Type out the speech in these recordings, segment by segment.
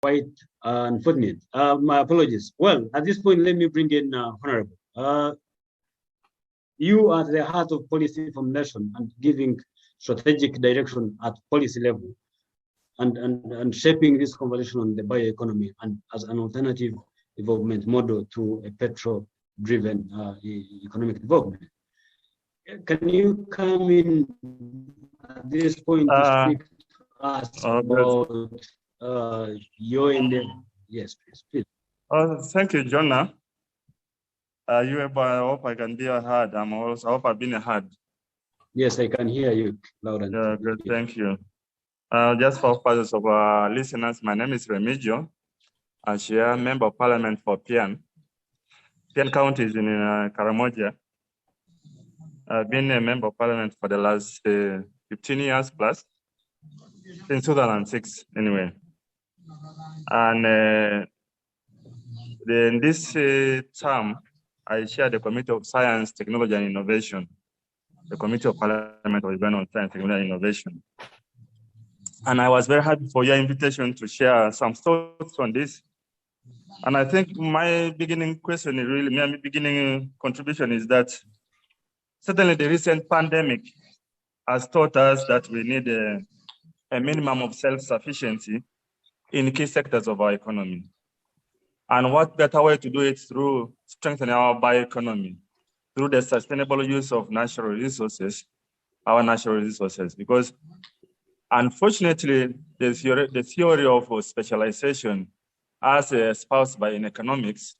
quite unfortunate. My apologies. Well, at this point, let me bring in Honorable. You are the heart of policy formulation and giving strategic direction at policy level and shaping this conversation on the bioeconomy and as an alternative development model to a petrol-driven economic development. Can you come in at this point to speak to us about your endeavor? Yes, please. Thank you, Jonah. I hope I can be heard. I hope I've been heard. Yes, I can hear you loud and clear. Good, thank you. Just for purposes of our listeners, my name is Remigio, Achia, Member of Parliament for Pian. Pian County is in Karamoja. I've been a Member of Parliament for the last 15 years plus, since 2006 anyway. And in this term, I chair the Committee of Science, Technology and Innovation, the Committee of Parliament of Science, Technology and Innovation. And I was very happy for your invitation to share some thoughts on this. And I think my beginning question is really, my beginning contribution is that certainly the recent pandemic has taught us that we need a minimum of self-sufficiency in key sectors of our economy. And what better way to do it through strengthening our bioeconomy, through the sustainable use of natural resources, our natural resources, because unfortunately, the theory of specialization as espoused by in economics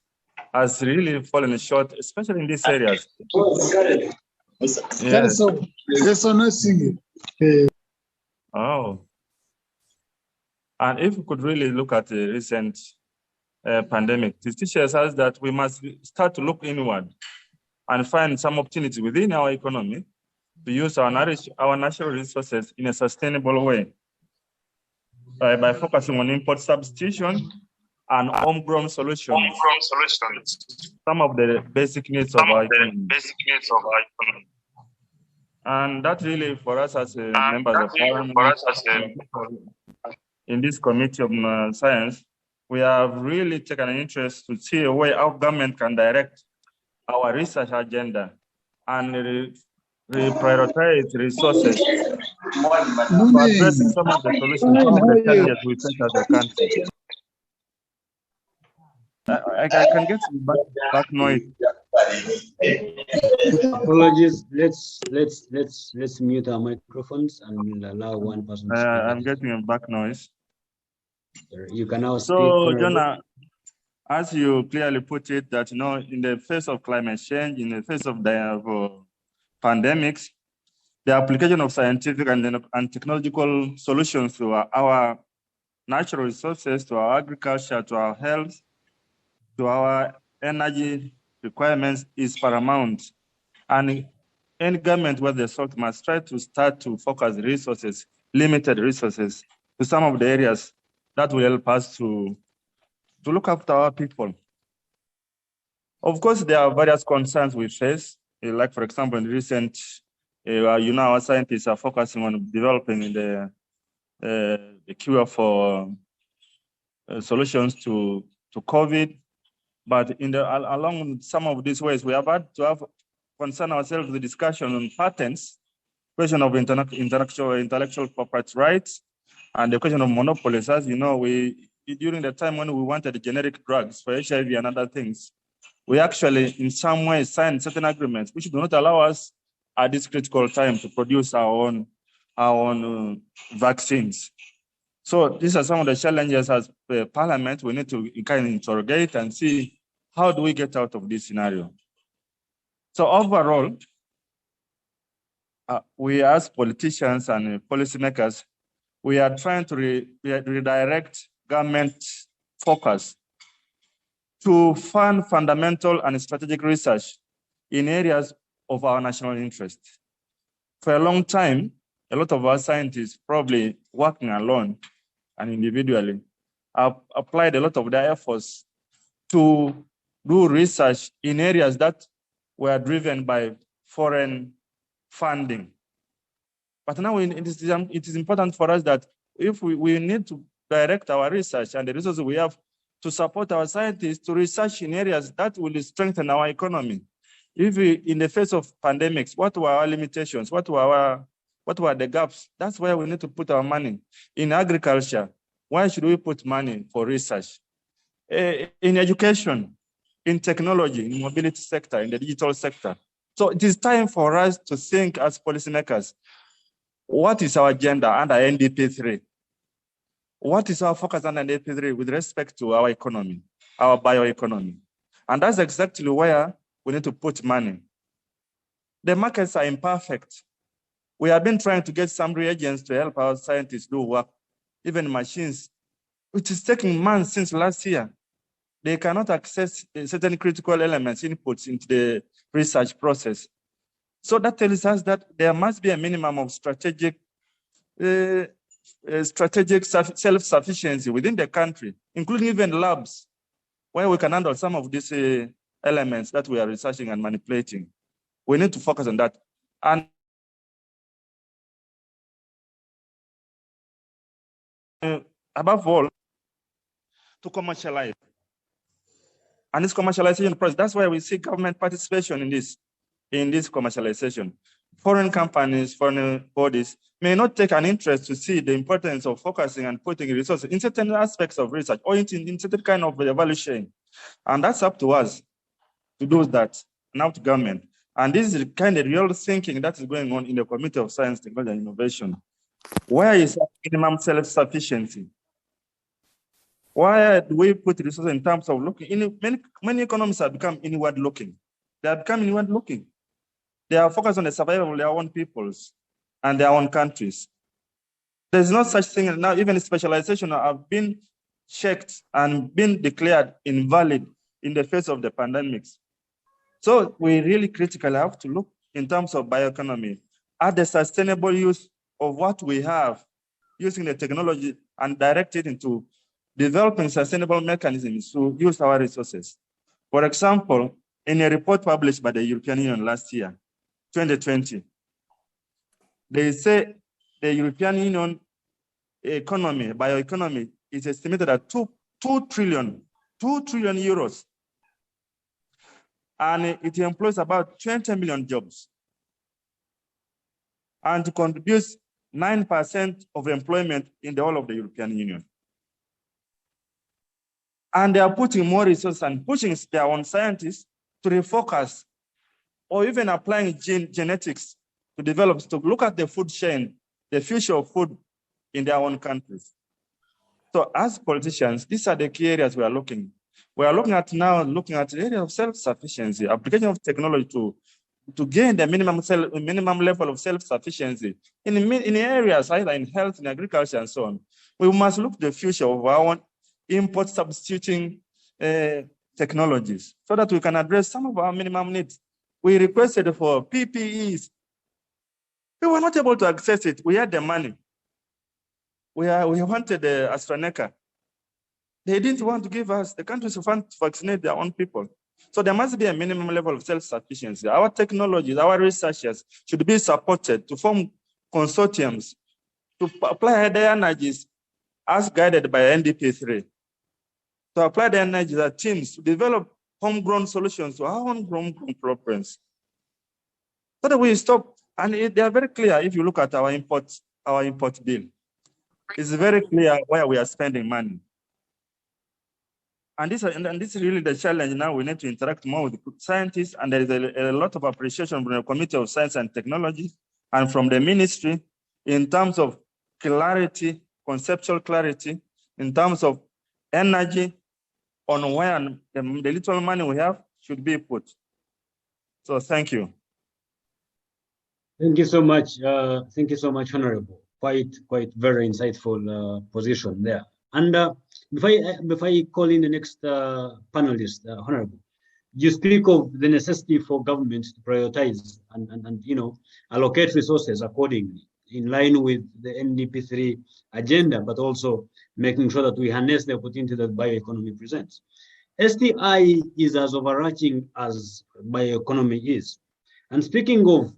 has really fallen short, especially in these areas. Yes. Oh. And if we could really look at the recent pandemic, this teaches us that we must start to look inward and find some opportunity within our economy to use our natural resources in a sustainable way by focusing on import substitution and homegrown solutions. Some of the basic needs of our economy. And that really, for us as members of Parliament, in this Committee of Science, we have really taken an interest to see a way our government can direct our research agenda and prioritize resources to address some of the solutions, some of the challenges we face as a country. I can get some back noise. Apologies. Let's mute our microphones and we'll allow one person to speak. I'm getting a back noise. You can now speak. So, Jonah, as you clearly put it, that in the face of climate change, in the face of pandemics, the application of scientific and technological solutions to our natural resources, to our agriculture, to our health, to our energy requirements is paramount. And any government with the salt must try to start to focus resources, limited resources, to some of the areas that will help us to look after our people. Of course, there are various concerns we face, like, for example, in recent, our scientists are focusing on developing the cure for solutions to COVID. But along some of these ways, we have had to have concern ourselves with the discussion on patents, question of intellectual property rights, and the question of monopolies. As you know, during the time when we wanted generic drugs for HIV and other things, we actually, in some way, signed certain agreements which do not allow us at this critical time to produce our own vaccines. So these are some of the challenges as Parliament we need to kind of interrogate and see how do we get out of this scenario. So overall, we as politicians and policymakers, we are trying to redirect government focus to fund fundamental and strategic research in areas of our national interest. For a long time, a lot of our scientists, probably working alone and individually, have applied a lot of their efforts to do research in areas that were driven by foreign funding. But now it is important for us that if we need to direct our research and the resources we have to support our scientists to research in areas that will strengthen our economy. If we, in the face of pandemics, what were our limitations? What were the gaps? That's where we need to put our money. In agriculture, why should we put money for research? In education, in technology, in mobility sector, in the digital sector. So it is time for us to think as policymakers, what is our agenda under NDP3? What is our focus under NDP3 with respect to our economy, our bioeconomy? And that's exactly where we need to put money. The markets are imperfect. We have been trying to get some reagents to help our scientists do work, even machines, which is taking months since last year. They cannot access certain critical elements, inputs into the research process. So that tells us that there must be a minimum of strategic self-sufficiency within the country, including even labs, where we can handle some of these elements that we are researching and manipulating. We need to focus on that. And above all, to commercialize. And this commercialization process, that's why we see government participation in this commercialization. Foreign companies, foreign bodies may not take an interest to see the importance of focusing and putting resources in certain aspects of research or in certain kind of value chain. And that's up to us to do that, and up to government. And this is the kind of real thinking that is going on in the Committee of Science, Technology, and Innovation. Where is minimum self-sufficiency? Why do we put resources in terms of looking? Many economies have become inward looking. They have become inward looking. They are focused on the survival of their own peoples and their own countries. There's no such thing now. Even specialization have been checked and been declared invalid in the face of the pandemics. So we really critically have to look in terms of bioeconomy at the sustainable use of what we have, using the technology and direct it into developing sustainable mechanisms to use our resources. For example, in a report published by the European Union last year, 2020, they say the European Union economy, bioeconomy, is estimated at 2 trillion euros. And it employs about 20 million jobs and contributes 9% of employment in the whole of the European Union. And they are putting more resources and pushing their own scientists to refocus or even applying genetics to develop, to look at the food chain, the future of food in their own countries. So as politicians, these are the key areas we are looking. We are looking at the area of self-sufficiency, application of technology to gain the minimum level of self-sufficiency in areas either in health, in agriculture, and so on. We must look at the future of our own import substituting technologies so that we can address some of our minimum needs. We requested for PPEs. We were not able to access it. We had the money. We wanted the AstraZeneca. They didn't want to give us, the countries who want to vaccinate their own people. So there must be a minimum level of self-sufficiency. Our technologies, our researchers should be supported to form consortiums to apply their energies as guided by NDP3. To apply their energies as teams to develop homegrown solutions to our homegrown problems. So that we stop, and they are very clear if you look at our import bill. It's very clear where we are spending money. And this is really the challenge now. We need to interact more with scientists, and there is a lot of appreciation from the Committee of Science and Technology and from the ministry in terms of clarity, conceptual clarity, in terms of energy on where the little money we have should be put. So thank you. Thank you so much. Thank you so much, Honorable. Quite very insightful position there. And before I call in the next panelist, Honorable, you speak of the necessity for government to prioritize and allocate resources accordingly in line with the NDP3 agenda, but also making sure that we harness the opportunity that bioeconomy presents. STI is as overarching as bioeconomy is. And speaking of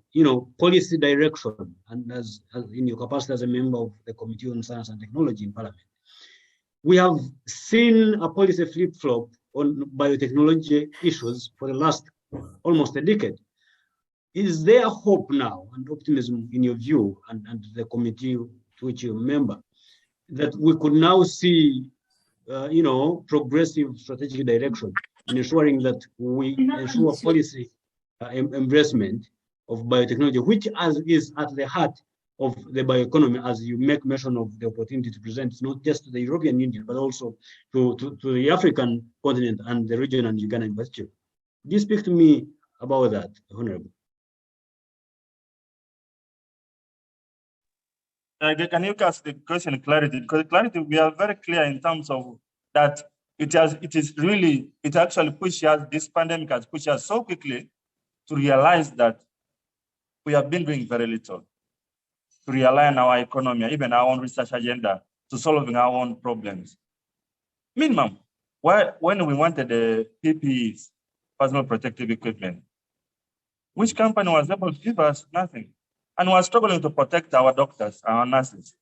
policy direction, and as in your capacity as a member of the Committee on Science and Technology in Parliament, we have seen a policy flip-flop on biotechnology issues for the last almost a decade. Is there hope now and optimism in your view and the committee to which you're a member that we could now see, progressive strategic direction in ensuring that we ensure policy embracement of biotechnology, which is at the heart of the bioeconomy, as you make mention of the opportunity to present, not just to the European Union, but also to the African continent and the region and Uganda in particular. Do you speak to me about that, Honorable? Can you ask the question clarity? Because clarity, we are very clear in terms of that it actually pushed us, this pandemic has pushed us so quickly to realize that we have been doing very little to realign our economy, even our own research agenda, to solving our own problems. Minimum, when we wanted the PPEs, personal protective equipment, which company was able to give us? Nothing. And we are struggling to protect our doctors, our nurses.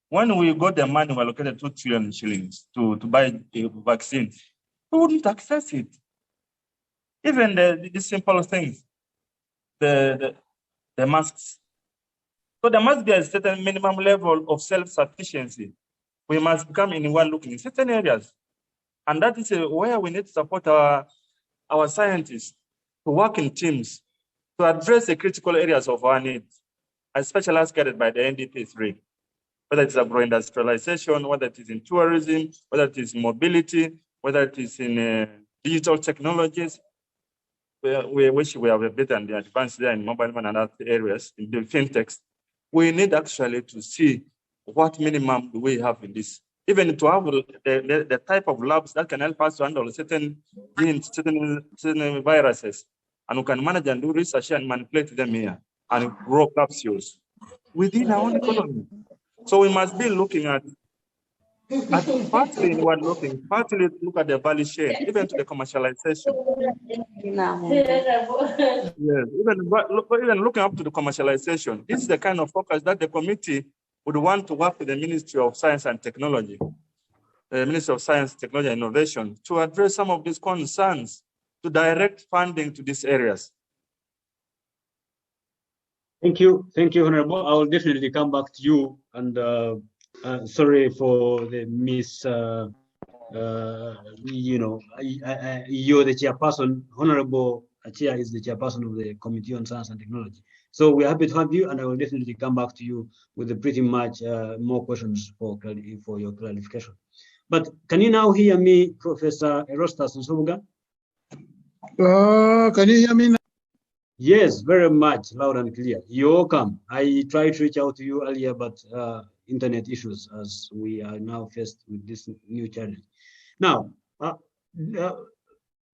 When we got the money, we allocated 2 trillion shillings to buy a vaccine, we wouldn't access it. Even the simple things, the masks. So there must be a certain minimum level of self-sufficiency. We must become inward looking in certain areas. And that is where we need to support our scientists to work in teams to address the critical areas of our needs, especially as guided by the NDP 3, whether it's agro-industrialization, whether it is in tourism, whether it is mobility, whether it is in digital technologies. We wish we have a bit and advanced there in mobile and other areas, in the fintechs. We need actually to see what minimum do we have in this, even to have the type of labs that can help us to handle certain genes, certain viruses, and we can manage and do research and manipulate them here and grow capsules within our own economy. So we must be looking at partly inward looking, partly look at the value chain, even to the commercialization. Yes, even looking up to the commercialization. This is the kind of focus that the committee would want to work with the Ministry of Science and Technology, the Ministry of Science, Technology and Innovation, to address some of these concerns, to direct funding to these areas. Thank you, Honorable. I will definitely come back to you. And sorry for the you're the chairperson. Honorable Achia is the chairperson of the Committee on Science and Technology. So we're happy to have you, and I will definitely come back to you with pretty much more questions for your clarification. But can you now hear me, Professor Erostus Nsubuga? Can you hear me now? Yes, very much, loud and clear. You're welcome. I tried to reach out to you earlier, but internet issues, as we are now faced with this new challenge. Now,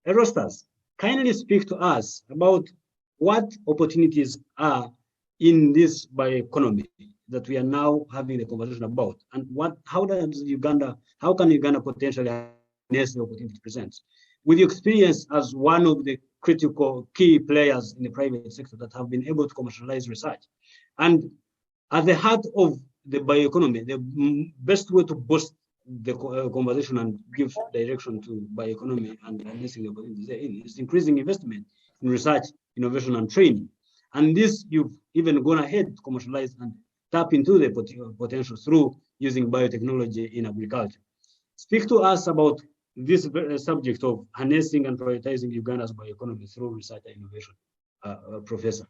Erostus, kindly speak to us about what opportunities are in this bioeconomy that we are now having the conversation about, and how can Uganda potentially harness the opportunity it presents? With your experience as one of the critical key players in the private sector that have been able to commercialize research, and at the heart of the bioeconomy, the best way to boost the conversation and give direction to bioeconomy and harnessing the opportunities therein is increasing investment in research, innovation, and training. And this you've even gone ahead to commercialize and tap into the potential through using biotechnology in agriculture. Speak to us about this subject of harnessing and prioritizing Uganda's bioeconomy through research and innovation, Professor.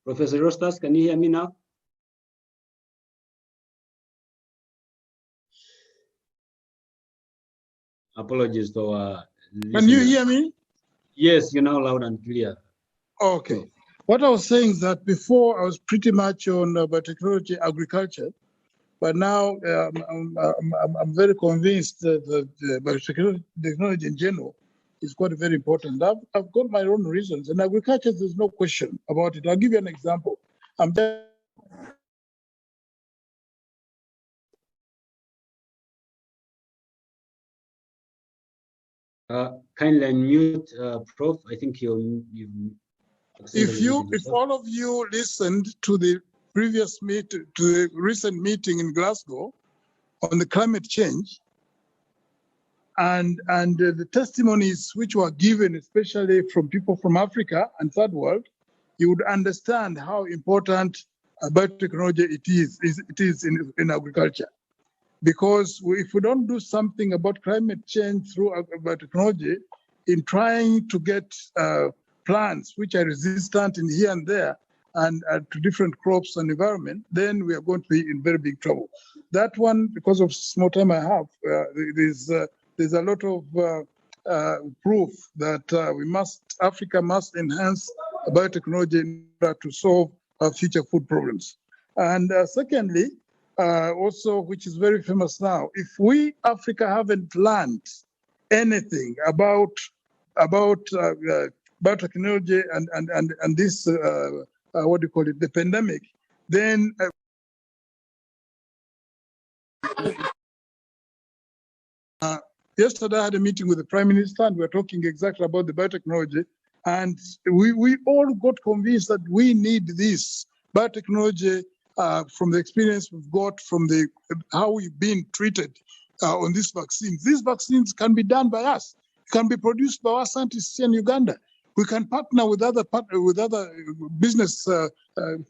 Professor Erostus, can you hear me now? Apologies to our listeners. Can you hear me? Yes, you're now loud and clear. Okay. What I was saying is that before I was pretty much on biotechnology agriculture, but now I'm very convinced that biotechnology in general is quite very important. I've got my own reasons, and agriculture, there's no question about it. I'll give you an example. I'm just Kindly unmute, Prof. I think you. If all of you listened to the previous meeting, to the recent meeting in Glasgow on the climate change, and the testimonies which were given, especially from people from Africa and third world, you would understand how important biotechnology it is in agriculture. Because if we don't do something about climate change through biotechnology, in trying to get plants which are resistant in here and there and to different crops and environment, then we are going to be in very big trouble. That one, because of small time I have, there's a lot of proof that Africa must enhance biotechnology in order to solve our future food problems. And secondly, also, which is very famous now, if we, Africa, haven't learned anything about biotechnology and this, what do you call it, the pandemic, then yesterday I had a meeting with the Prime Minister and we were talking exactly about the biotechnology, and we all got convinced that we need this biotechnology from the experience we've got from how we've been treated on these vaccines. These vaccines can be done by us, can be produced by our scientists in Uganda. We can partner with other business,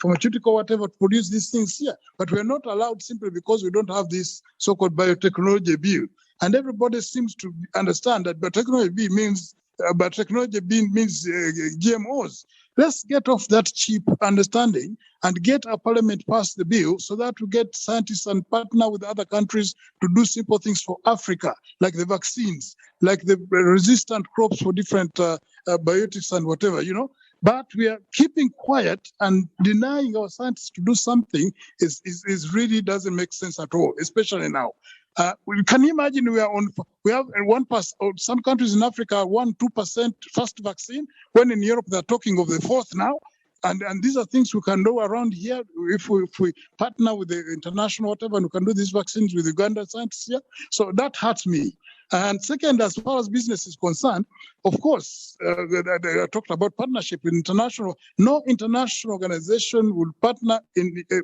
pharmaceutical, whatever, to produce these things here. But we're not allowed simply because we don't have this so-called biotechnology bill. And everybody seems to understand that biotechnology bill means GMOs. Let's get off that cheap understanding and get our parliament pass the bill so that we get scientists and partner with other countries to do simple things for Africa, like the vaccines, like the resistant crops for different biotics and whatever, you know. But we are keeping quiet and denying our scientists to do something is really doesn't make sense at all, especially now. Can you imagine we have 1%, some countries in Africa 1-2% first vaccine, when in Europe they're talking of the fourth now. And these are things we can do around here if we partner with the international whatever, and we can do these vaccines with Uganda scientists here. So that hurts me. And second, as far as business is concerned, of course, I talked about partnership with international. No international organization will partner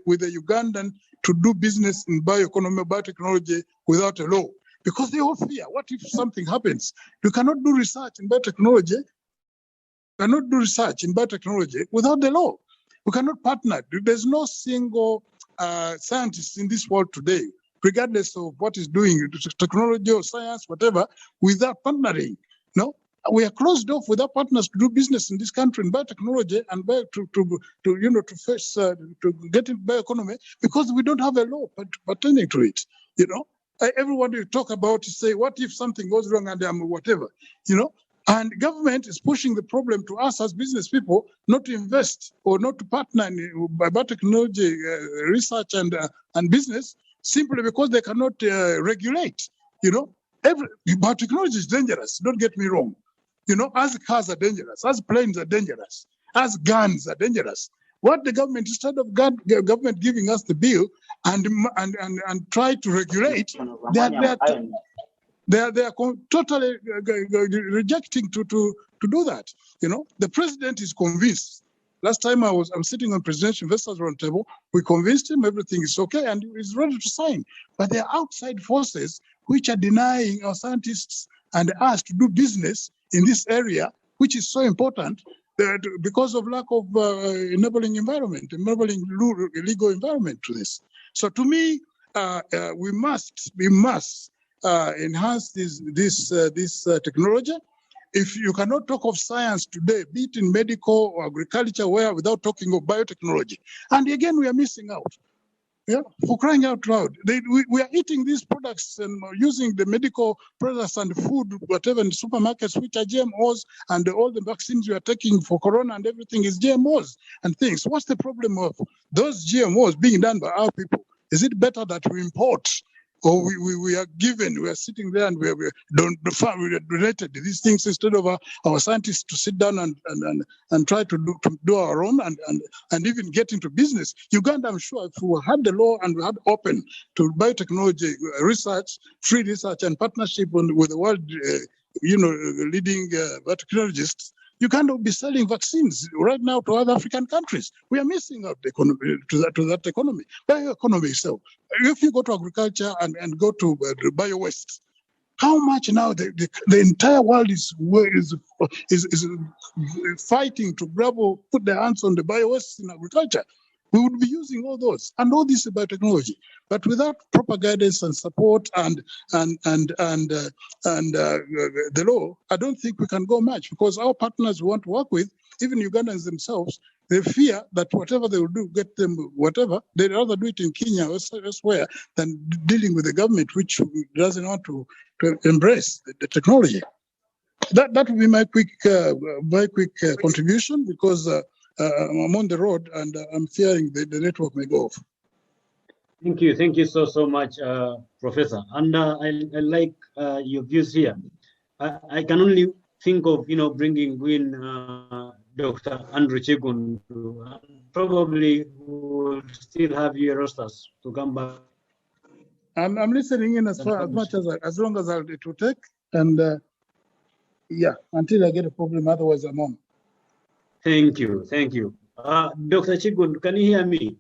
with a Ugandan to do business in bioeconomy, biotechnology without a law, because they all fear. What if something happens? You cannot do research in biotechnology. Cannot do research in biotechnology without the law. We cannot partner. There's no single scientist in this world today, regardless of what is doing, technology or science, whatever, without partnering. No, we are closed off without partners to do business in this country in biotechnology and to get into bioeconomy, because we don't have a law pertaining to it. You know, everyone you talk about, you say, what if something goes wrong and whatever, you know. And government is pushing the problem to us as business people not to invest or not to partner in biotechnology research and business, simply because they cannot regulate. You know, biotechnology is dangerous. Don't get me wrong. You know, as cars are dangerous, as planes are dangerous, as guns are dangerous. What the government, instead of government giving us the bill and try to regulate, they are totally rejecting to do that. You know, the president is convinced. Last time I'm sitting on Presidential Investors Roundtable, we convinced him everything is okay and he's ready to sign. But there are outside forces which are denying our scientists and us to do business in this area, which is so important because of lack of enabling legal environment to this. So to me, we must enhance this technology. If you cannot talk of science today, be it in medical or agriculture, without talking of biotechnology, and again we are missing out. Yeah, for crying out loud, we are eating these products and using the medical products and food, whatever, in supermarkets, which are GMOs, and all the vaccines we are taking for corona and everything is GMOs and things. What's the problem of those GMOs being done by our people? Is it better that we import? Or we are given, we are sitting there and we are donated these things instead of our scientists to sit down and try to do our own and even get into business. Uganda, I'm sure, if we had the law and we had open to biotechnology research, free research and partnership with the World leading biotechnologists, you cannot be selling vaccines right now to other African countries. We are missing out the economy, to that economy. Bioeconomy itself. If you go to agriculture and go to bio-waste, how much now the entire world is fighting to put their hands on the bio-waste in agriculture. We would be using all those, and all this is biotechnology. But without proper guidance and support and the law, I don't think we can go much, because our partners we want to work with, even Ugandans themselves, they fear that whatever they will do, get them whatever, they'd rather do it in Kenya or elsewhere than dealing with the government, which doesn't want to embrace the technology. That would be my very quick contribution, because I'm on the road and I'm fearing the network may go off. Thank you so much, Professor. And I like your views here. I can only think of bringing in Dr. Andrew Kiggundu. Probably we'll still have you, Erostus, to come back. I'm listening in as long as it will take, and until I get a problem. Otherwise, I'm on. Thank you. Dr. Kiggundu, can you hear me?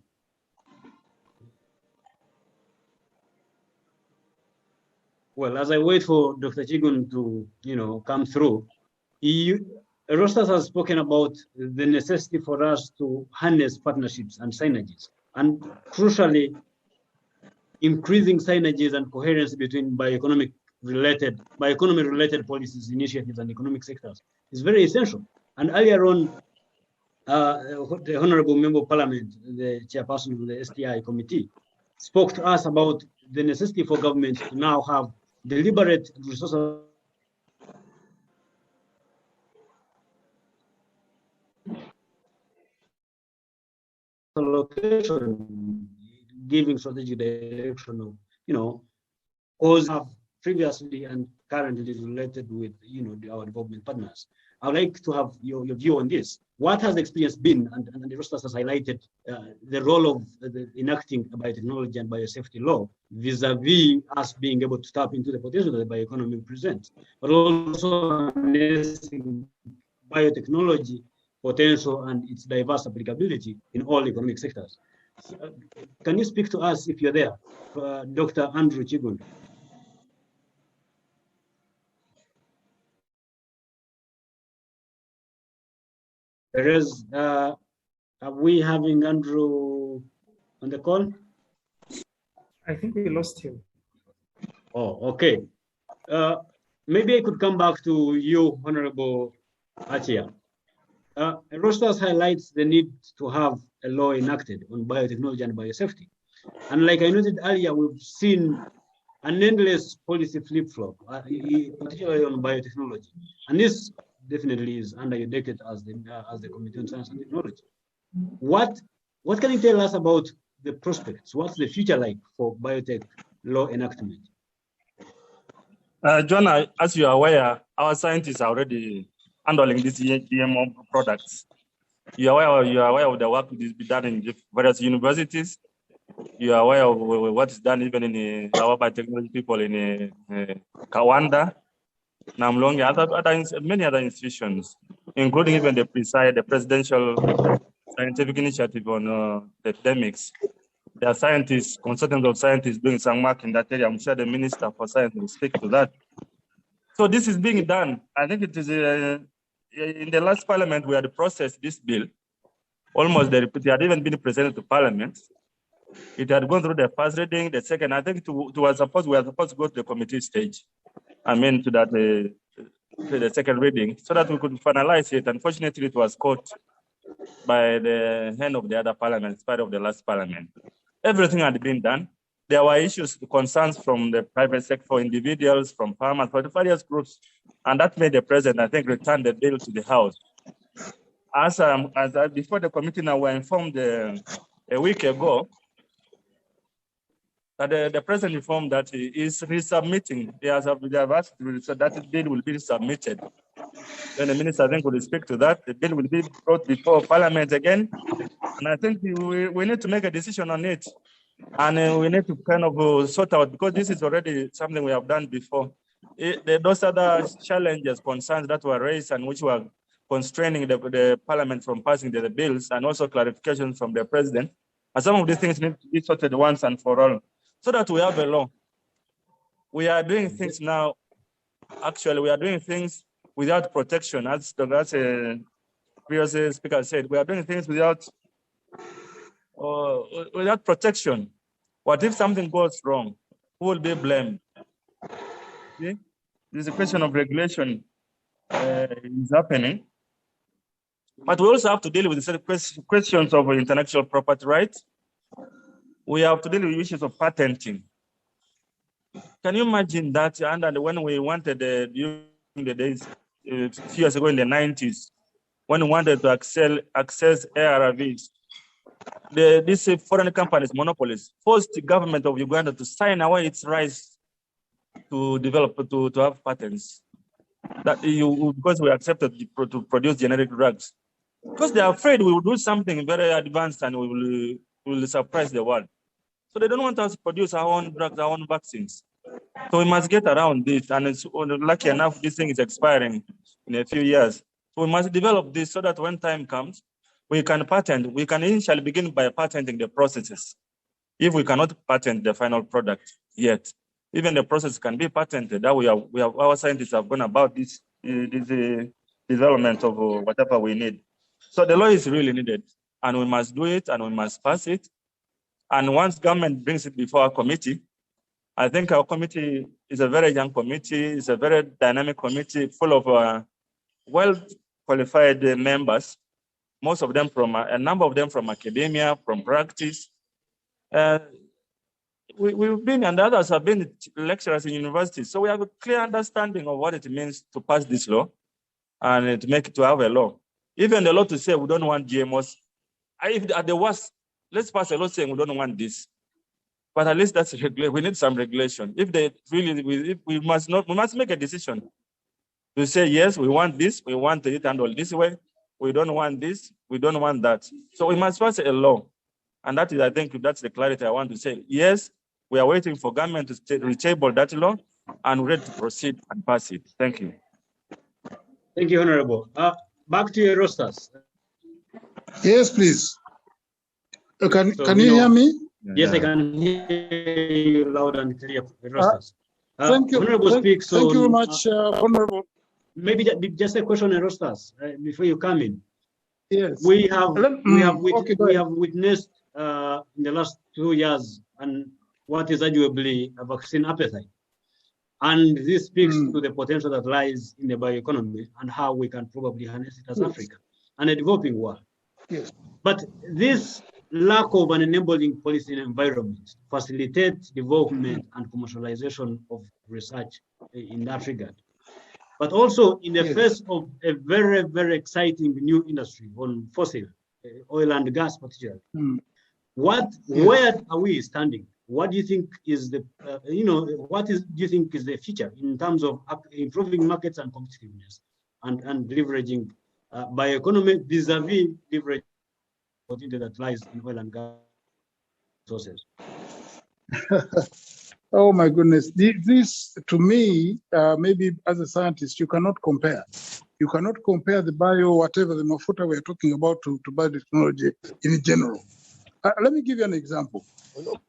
Well, as I wait for Dr. Kiggundu to, come through, Erostus has spoken about the necessity for us to harness partnerships and synergies, and crucially, increasing synergies and coherence between bioeconomy-related policies, initiatives, and economic sectors is very essential. And earlier on, the Honorable Member of Parliament, the chairperson of the STI committee, spoke to us about the necessity for government to now have deliberate resource allocation, giving strategic direction of, cause have previously and currently related with, our development partners. I would like to have your view on this. What has the experience been, and Erostus has highlighted the role of enacting biotechnology and biosafety law vis-a-vis us being able to tap into the potential that the bioeconomy presents, but also biotechnology potential and its diverse applicability in all economic sectors. Can you speak to us, if you're there, Dr. Andrew Kiggundu? Perez, are we having Andrew on the call? I think we lost him. Oh, okay. Maybe I could come back to you, Honorable Achia. Erostus highlights the need to have a law enacted on biotechnology and biosafety. And like I noted earlier, we've seen an endless policy flip-flop, particularly on biotechnology. And this definitely is under your decade as the Committee on Science and Technology. What can you tell us about the prospects? What's the future like for biotech law enactment? John, as you are aware, our scientists are already handling these GMO products. You are aware of the work that is being done in various universities. You are aware of what is done even in our biotechnology people in Kawanda, Namlongi, many other institutions, including even the Presidential Scientific Initiative on epidemics. There are scientists, consultants of scientists doing some work in that area. I'm sure the Minister for Science will speak to that. So this is being done. I think it is in the last Parliament we had processed this bill. Almost it had even been presented to Parliament. It had gone through the first reading, the second. I think we were supposed to go to the committee stage. To that to the second reading, so that we could finalize it. Unfortunately, it was caught by the hand of the other parliament, part of the last Parliament. Everything had been done. There were issues, concerns from the private sector, individuals, from farmers, from various groups, and that made the president, I think, return the bill to the House. Before the committee now were informed a week ago that the president informed that he is resubmitting. They have asked so that the bill will be submitted. Then the minister, I think, will speak to that. The bill will be brought before Parliament again. And I think we need to make a decision on it. And we need to kind of sort out, because this is already something we have done before. those other challenges, concerns that were raised and which were constraining the parliament from passing the bills, and also clarifications from the president. And some of these things need to be sorted once and for all, so that we have a law. We are doing things now, actually, we are doing things without protection, as a previous speaker said. We are doing things without protection. What if something goes wrong? Who will be blamed? See? There's a question of regulation is happening. But we also have to deal with the questions of intellectual property rights. We have to deal with issues of patenting. Can you imagine that? And when we wanted, during the days, a few years ago in the 90s, when we wanted to access ARVs, these foreign companies, monopolies, forced the government of Uganda to sign away its rights to develop, to have patents. Because we accepted to produce generic drugs. Because they are afraid we will do something very advanced and we will surprise the world. So they don't want us to produce our own drugs, our own vaccines. So we must get around this. And it's lucky enough, this thing is expiring in a few years. So we must develop this so that when time comes, we can patent. We can initially begin by patenting the processes. If we cannot patent the final product yet, even the process can be patented. That we have our scientists have gone about this development of whatever we need. So the law is really needed, and we must do it, and we must pass it. And once government brings it before our committee, I think our committee is a very young committee. It's a very dynamic committee full of well-qualified members. Most of them a number of them from academia, from practice. We've been, and others have been lecturers in universities. So we have a clear understanding of what it means to pass this law and to have a law. Even the law to say we don't want GMOs. If at the worst, let's pass a law saying we don't want this. But at least that's we need some regulation. If they really, we must make a decision to say, yes, we want this, we want it handled this way. We don't want this, we don't want that. So we must pass a law. And that is, I think, that's the clarity I want to say. Yes, we are waiting for government to retable that law and we're ready to proceed and pass it. Thank you. Thank you, Honorable. Back to Erostus. Yes, please. Can you hear me? Yes, I can hear you loud and clear, Erostus. Thank you. Honorable speaks. Thank you very much, Honorable. Maybe just a question, Erostus, before you come in. Yes. We have witnessed in the last 2 years and what is arguably a vaccine appetite. And this speaks to the potential that lies in the bioeconomy and how we can probably harness it as Africa and a developing world. Yes. But this lack of an enabling policy environment facilitates development and commercialization of research in that regard. But also in the face of a very, very exciting new industry on fossil, oil and gas particularly. Where are we standing? What do you think is the, do you think is the future in terms of improving markets and competitiveness and leveraging bioeconomy vis-a-vis leverage opportunity that lies in oil and gas sources? Oh my goodness, this to me, maybe as a scientist, you cannot compare. You cannot compare the whatever the mafuta we're talking about to biotechnology in general. Let me give you an example.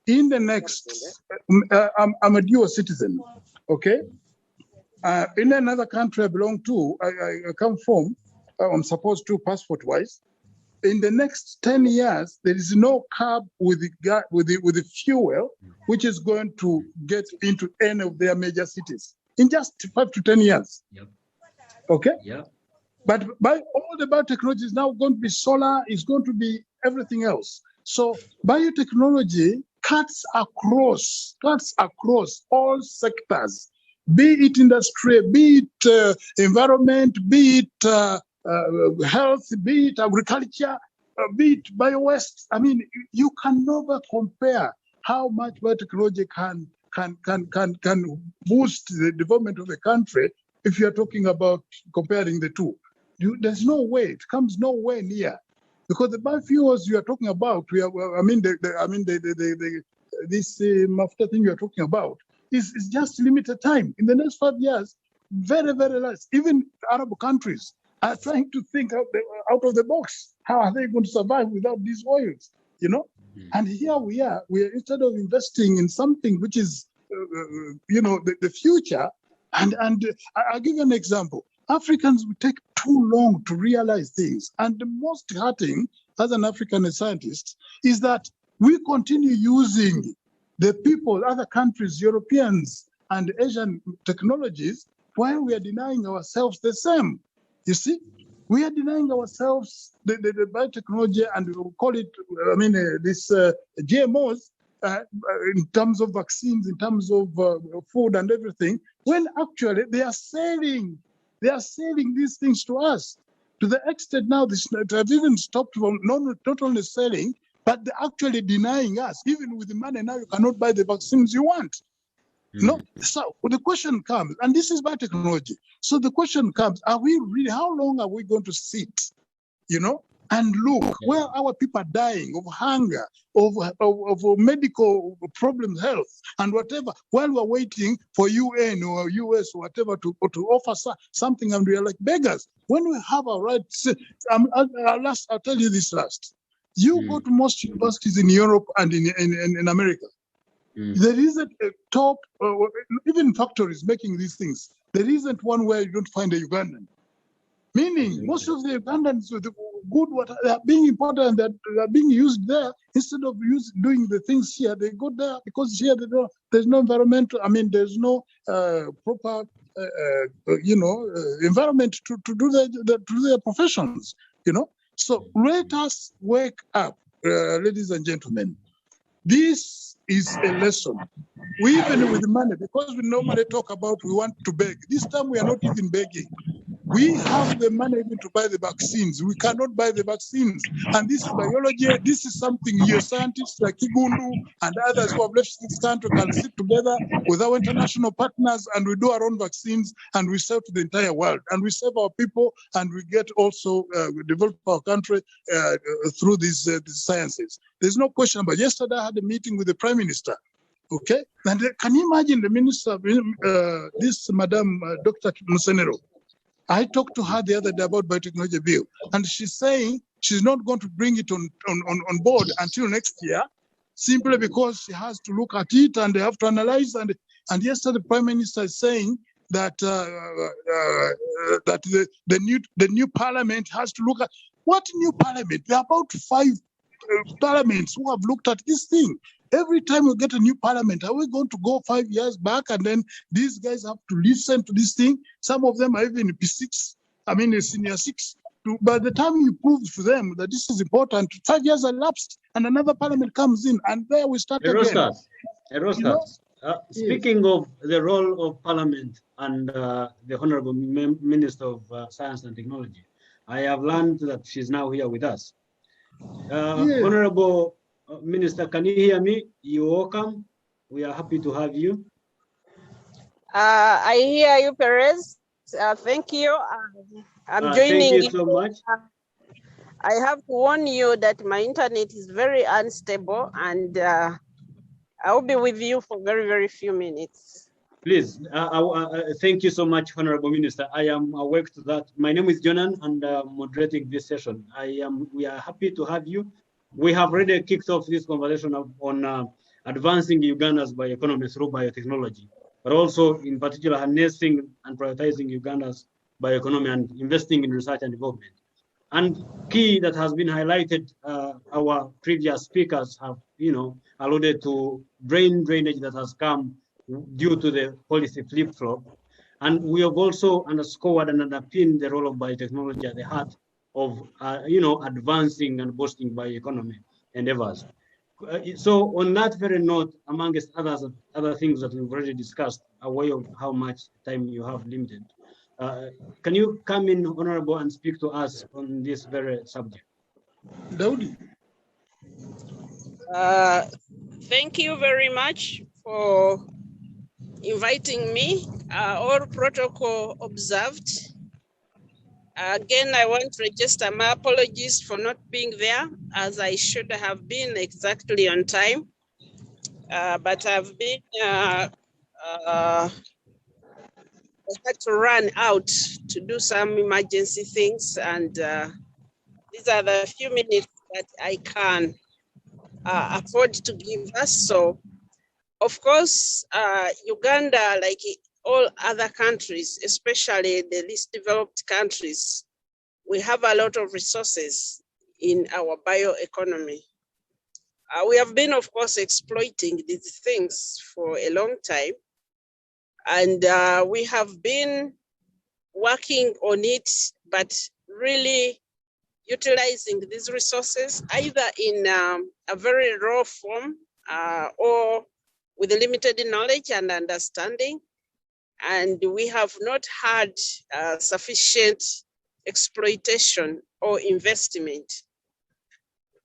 In the next, I'm a dual citizen, okay? In another country I belong to, I come from, I'm supposed to passport-wise. In the next 10 years, there is no carb with the fuel, which is going to get into any of their major cities in just 5 to 10 years. Yep. Okay? Yeah. But by all the biotechnology is now going to be solar, is going to be everything else. So biotechnology cuts across all sectors, be it industry, be it environment, be it health, be it agriculture, be it bio-waste. I mean, you can never compare how much biotechnology can boost the development of a country if you're talking about comparing the two. There's no way, it comes nowhere near. Because the biofuels you are talking about, this mafuta thing you are talking about, is just limited time. In the next 5 years, very, very less. Even Arab countries are trying to think out of the box. How are they going to survive without these oils? You know? And here we are instead of investing in something which is, the future. And I'll give you an example. Africans will take too long to realize things. And the most hurting, as an African scientist, is that we continue using the people, other countries, Europeans and Asian technologies, while we are denying ourselves the same. You see, we are denying ourselves the biotechnology, and we will call it, this GMOs, in terms of vaccines, in terms of food and everything, when actually they are selling these things to us. To the extent now, they have even stopped from not only selling, but they're actually denying us. Even with the money now, you cannot buy the vaccines you want. No, so the question comes, and this is biotechnology. So the question comes: are we really? How long are we going to sit, and look where our people are dying of hunger, of medical problems, health, and whatever, while we're waiting for UN or US or whatever to offer something, and we are like beggars when we have a right. I'll tell you this last. You go to most universities in Europe and in America. There isn't a top, even factories making these things. There isn't one where you don't find a Ugandan. Meaning, most of the Ugandans with the good water, they are being imported and they are being used there instead of doing the things here. They go there because here there's no environmental. There's no proper, environment to do their professions. So let us wake up, ladies and gentlemen. This is a lesson. We even with money, because we normally talk about we want to beg. This time we are not even begging. We have the money even to buy the vaccines. We cannot buy the vaccines. And this is biology. This is something your scientists like Kiggundu and others who have left this country can sit together with our international partners, and we do our own vaccines, and we sell to the entire world. And we save our people, and we get also we develop our country through these sciences. There's no question about it. Yesterday I had a meeting with the Prime Minister. Okay? And can you imagine the minister, this Madam Dr. Musenero? I talked to her the other day about biotechnology bill, and she's saying she's not going to bring it on board until next year, simply because she has to look at it and they have to analyze. And yesterday the Prime Minister is saying that that the new Parliament has to look at what new Parliament? There are about 5 parliaments who have looked at this thing. Every time we get a new parliament, are we going to go 5 years back and then these guys have to listen to this thing? Some of them are even P6, senior 6. By the time you prove to them that this is important, 5 years elapsed and another parliament comes in, and there we start again. Erostus, speaking of the role of parliament and the Honorable Minister of Science and Technology, I have learned that she's now here with us. Honorable Minister, can you hear me? You're welcome. We are happy to have you. I hear you, Perez. Thank you. I'm joining. Thank you so much. I have to warn you that my internet is very unstable, and I'll be with you for very, very few minutes. Please, thank you so much, Honorable Minister. I am awake to that. My name is Jonan, and moderating this session. We are happy to have you. We have already kicked off this conversation on advancing Uganda's bioeconomy through biotechnology, but also in particular harnessing and prioritizing Uganda's bioeconomy and investing in research and development. And key that has been highlighted, our previous speakers have, alluded to drainage that has come due to the policy flip-flop. And we have also underscored and underpinned the role of biotechnology at the heart of, advancing and boosting bioeconomy endeavors. So on that very note, amongst other things that we've already discussed, aware of how much time you have limited, can you come in, Honorable, and speak to us on this very subject? Daudi. Thank you very much for inviting me. All protocol observed. Again, I want to register my apologies for not being there, as I should have been exactly on time. But I've been I had to run out to do some emergency things, and these are the few minutes that I can afford to give us. So, of course, Uganda, like all other countries, especially the least developed countries, we have a lot of resources in our bioeconomy. We have been, of course, exploiting these things for a long time. And we have been working on it, but really utilizing these resources either in a very raw form or with limited knowledge and understanding. And we have not had sufficient exploitation or investment.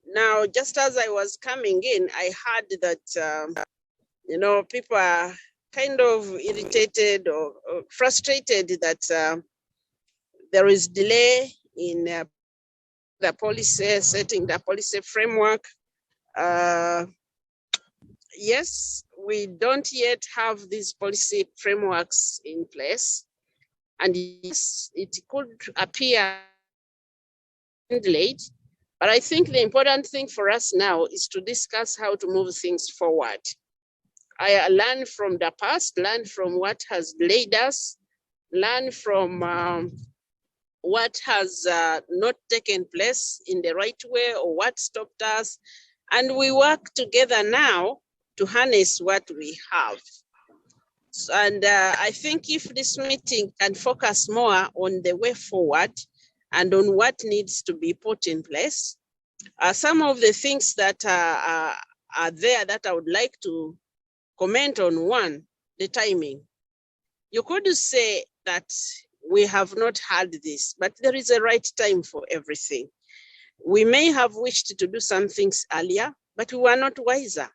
Now, just as I was coming in, I heard that, people are kind of irritated or frustrated that there is delay in the policy, setting the policy framework. Yes, we don't yet have these policy frameworks in place. And yes, it could appear late, but I think the important thing for us now is to discuss how to move things forward. I learn from the past, learn from what has delayed us, learn from what has not taken place in the right way or what stopped us. And we work together now to harness what we have. And I think if this meeting can focus more on the way forward and on what needs to be put in place, some of the things that are there that I would like to comment on. One, the timing. You could say that we have not had this, but there is a right time for everything. We may have wished to do some things earlier, but we were not wiser.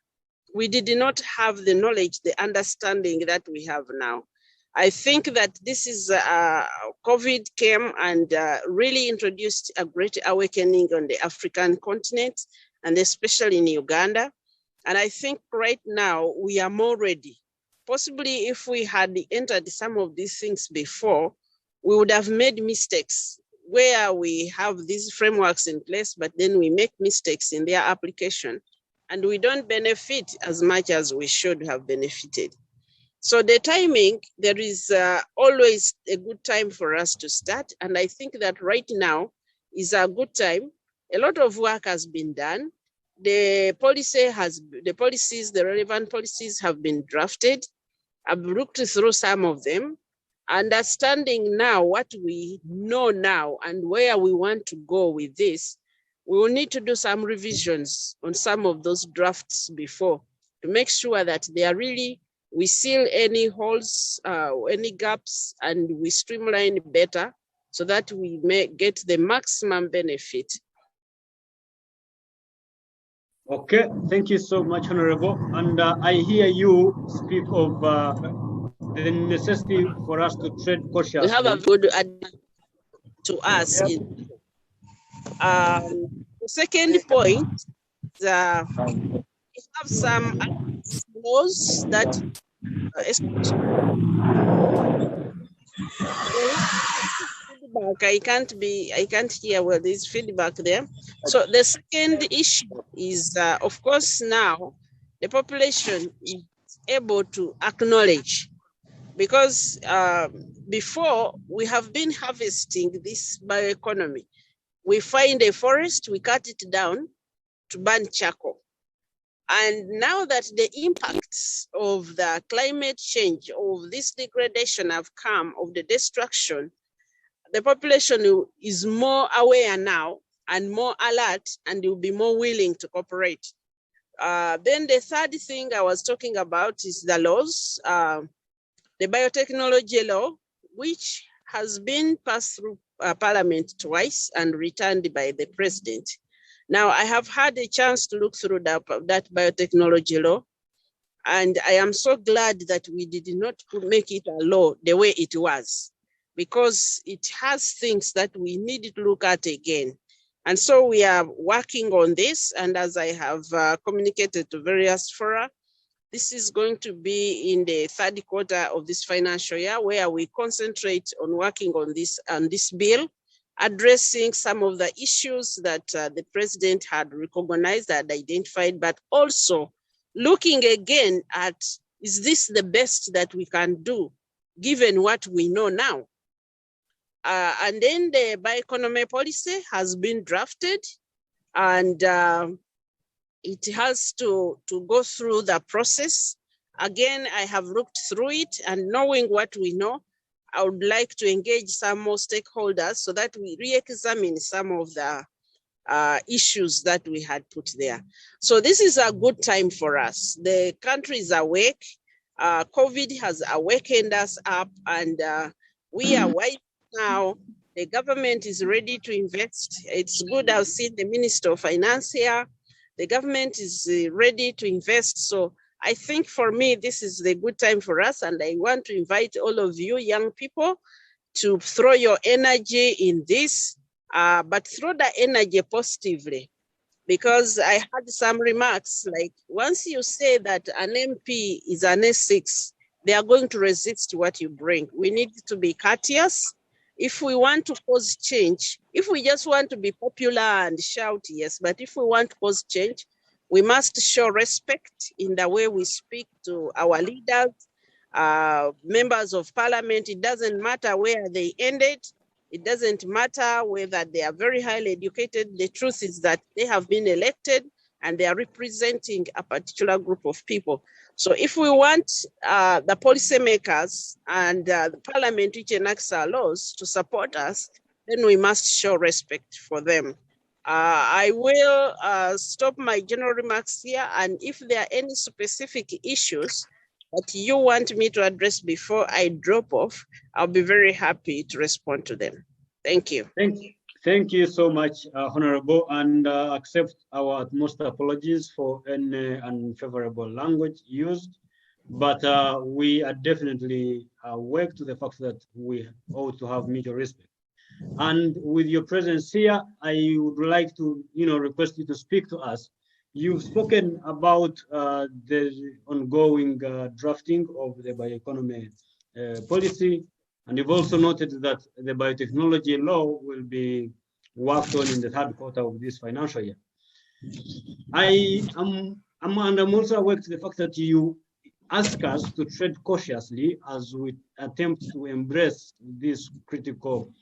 We did not have the knowledge, the understanding that we have now. I think that this is COVID came and really introduced a great awakening on the African continent, and especially in Uganda. And I think right now we are more ready. Possibly if we had entered some of these things before, we would have made mistakes where we have these frameworks in place, but then we make mistakes in their application and we don't benefit as much as we should have benefited. So the timing, there is always a good time for us to start. And I think that right now is a good time. A lot of work has been done. The relevant policies have been drafted. I've looked through some of them, understanding now what we know now and where we want to go with this. We will need to do some revisions on some of those drafts before to make sure that they are really, we seal any holes, any gaps, and we streamline better so that we may get the maximum benefit. Okay, thank you so much, Honorable. And I hear you speak of the necessity for us to tread cautiously. We have a good addition to us. The second point, we have some laws that I can't hear well, there's feedback there. So the second issue is, of course, now the population is able to acknowledge, because before we have been harvesting this bioeconomy. We find a forest, we cut it down to burn charcoal. And now that the impacts of the climate change, of this degradation have come, of the destruction, the population is more aware now and more alert, and will be more willing to cooperate. Then the third thing I was talking about is the laws, the Biotechnology Law, which has been passed through Parliament twice and returned by the President. Now, I have had a chance to look through that Biotechnology Law, and I am so glad that we did not make it a law the way it was, because it has things that we need to look at again. And so we are working on this, and as I have communicated to various fora, This is going to be in the third quarter of this financial year, where we concentrate on working on this bill, addressing some of the issues that the president had recognized and identified, but also looking again at, is this the best that we can do given what we know now? And then the bioeconomy policy has been drafted, and it has to go through the process. Again, I have looked through it, and knowing what we know, I would like to engage some more stakeholders so that we re-examine some of the issues that we had put there. So this is a good time for us. The country is awake. COVID has awakened us up, and we are wise now. The government is ready to invest. It's good. I've seen the Minister of Finance here. The government is ready to invest. So I think for me, this is the good time for us. And I want to invite all of you young people to throw your energy in this, but throw the energy positively. Because I had some remarks, like once you say that an MP is an S6, they are going to resist what you bring. We need to be courteous. If we want to cause change, if we just want to be popular and shout, yes, but if we want to cause change, we must show respect in the way we speak to our leaders, members of parliament. It doesn't matter where they ended. It doesn't matter whether they are very highly educated. The truth is that they have been elected and they are representing a particular group of people. So if we want the policymakers and the parliament which enacts our laws to support us, then we must show respect for them. I will stop my general remarks here, and if there are any specific issues that you want me to address before I drop off, I'll be very happy to respond to them. Thank you. Thank you so much, Honorable, and accept our utmost apologies for any unfavorable language used. But we are definitely awake to the fact that we ought to have mutual respect. And with your presence here, I would like to, request you to speak to us. You've spoken about the ongoing drafting of the bioeconomy policy, and you've also noted that the biotechnology law will be worked on in the third quarter of this financial year. I'm also aware to the fact that you ask us to tread cautiously as we attempt to embrace these critical,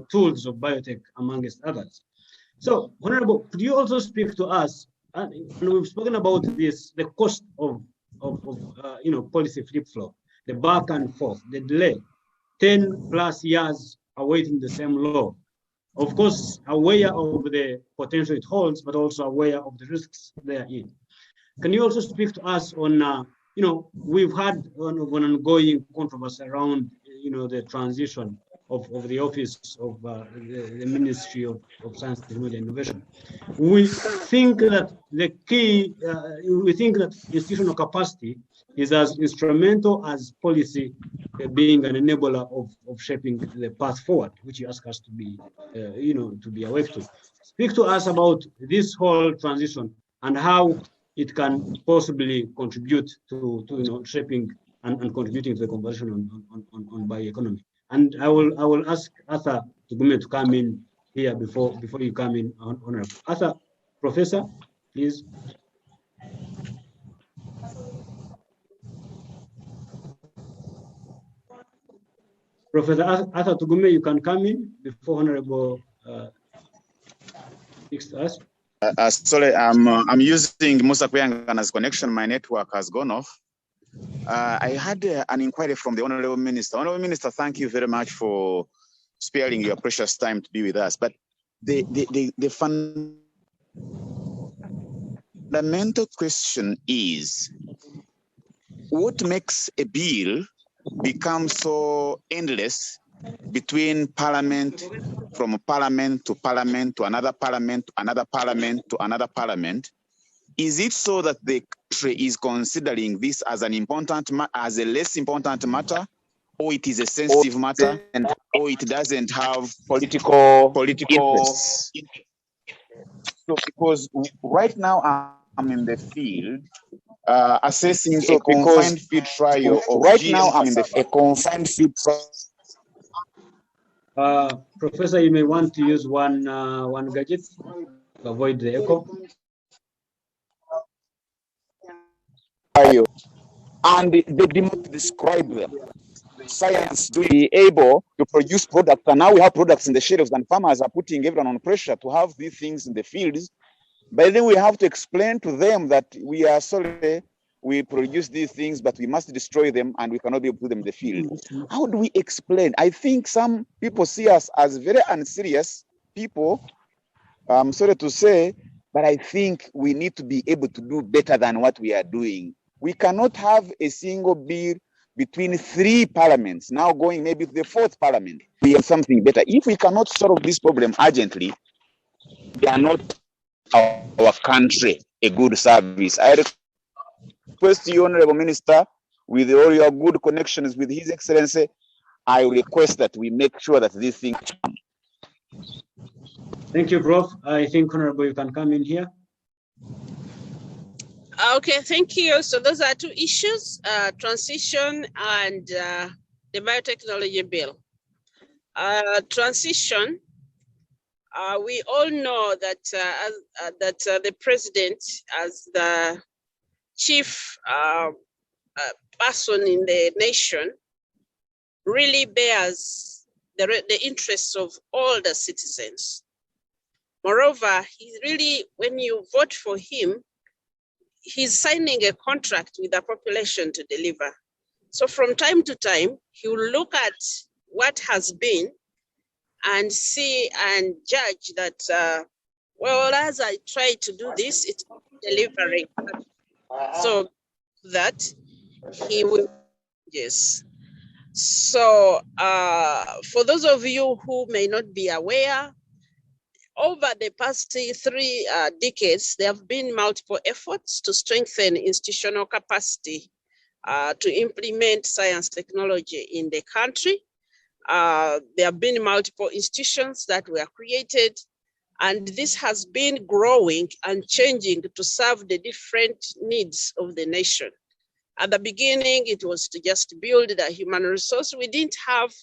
tools of biotech, amongst others. So, Honorable, could you also speak to us? And we've spoken about this, the cost of policy flip-flop, the back and forth, the delay, 10+ years awaiting the same law. Of course, aware of the potential it holds, but also aware of the risks therein. Can you also speak to us on, we've had an ongoing controversy around, the transition of the office of the Ministry of Science, Technology, and Innovation. We think that the key, institutional capacity is as instrumental as policy being an enabler of shaping the path forward, which you ask us to be, to be awake to. Speak to us about this whole transition and how it can possibly contribute to shaping and contributing to the conversation on bioeconomy. And I will ask Arthur Tugume to come in here before you come in, Honorable. Arthur, Professor, please. Professor Arthur Tugume, you can come in before Honorable speaks to us. Sorry, I'm using Musa Kuyangana's connection. My network has gone off. I had an inquiry from the Honorable Minister. Honorable Minister, thank you very much for sparing your precious time to be with us. But the fundamental question is, what makes a bill become so endless between parliament, from parliament to another parliament, to another parliament, to another parliament? Is it so that the country is considering this as an as a less important matter, or it is a sensitive matter, or it doesn't have political interests? So, because right now I'm in the field assessing a confined field trial. Right now, I'm in a confined field trial. Professor, you may want to use one gadget to avoid the echo. And they didn't describe them. Science to be able to produce products, and now we have products in the shelves, and farmers are putting everyone on pressure to have these things in the fields. But then we have to explain to them that we are sorry, we produce these things, but we must destroy them, and we cannot be able to put them in the field. How do we explain? I think some people see us as very unserious people. I'm sorry to say, but I think we need to be able to do better than what we are doing. We cannot have a single bill between 3 parliaments, now going maybe to the 4th parliament. We have something better. If we cannot solve this problem urgently, we are not our country a good service. I request you, Honorable Minister, with all your good connections with His Excellency, I request that we make sure that these things come. Thank you, Prof. I think, Honorable, you can come in here. Okay, thank you. So those are 2 issues, transition and the biotechnology bill. Transition, we all know that the president, as the chief person in the nation, really bears the interests of all the citizens. Moreover, he really, when you vote for him, he's signing a contract with the population to deliver. So from time to time, he will look at what has been and see and judge that, well, as I try to do this, it's delivering. So that he will, yes. So for those of you who may not be aware, over the past 3 decades, there have been multiple efforts to strengthen institutional capacity to implement science technology in the country. There have been multiple institutions that were created, and this has been growing and changing to serve the different needs of the nation. At the beginning, it was to just build the human resource. We didn't have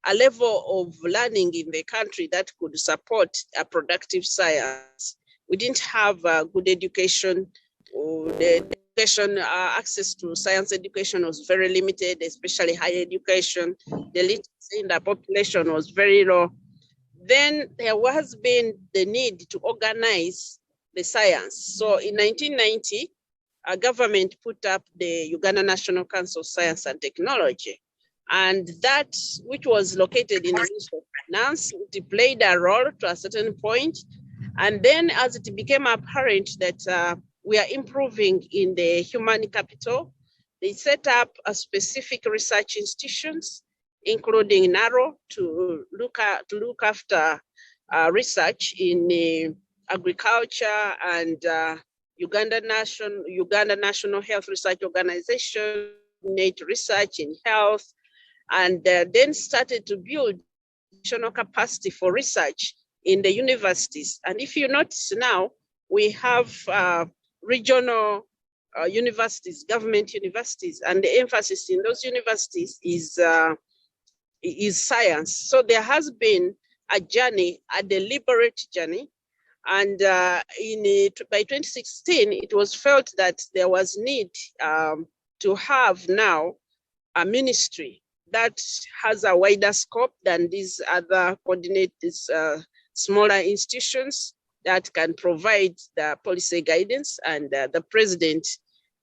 a level of learning in the country that could support a productive science. We didn't have good education. The education, access to science education was very limited, especially higher education. The literacy in the population was very low. Then there has been the need to organize the science. So in 1990, our government put up the Uganda National Council of Science and Technology. And that, which was located in the Ministry of Finance, it played a role to a certain point. And then as it became apparent that we are improving in the human capital, they set up a specific research institutions, including NARO, to look after research in agriculture and Uganda National Health Research Organization, NATE research in health, and then started to build additional capacity for research in the universities. And if you notice now, we have regional universities, government universities, and the emphasis in those universities is science. So there has been a journey, a deliberate journey. And by 2016, it was felt that there was need to have now a ministry that has a wider scope than these other coordinated smaller institutions that can provide the policy guidance. And the president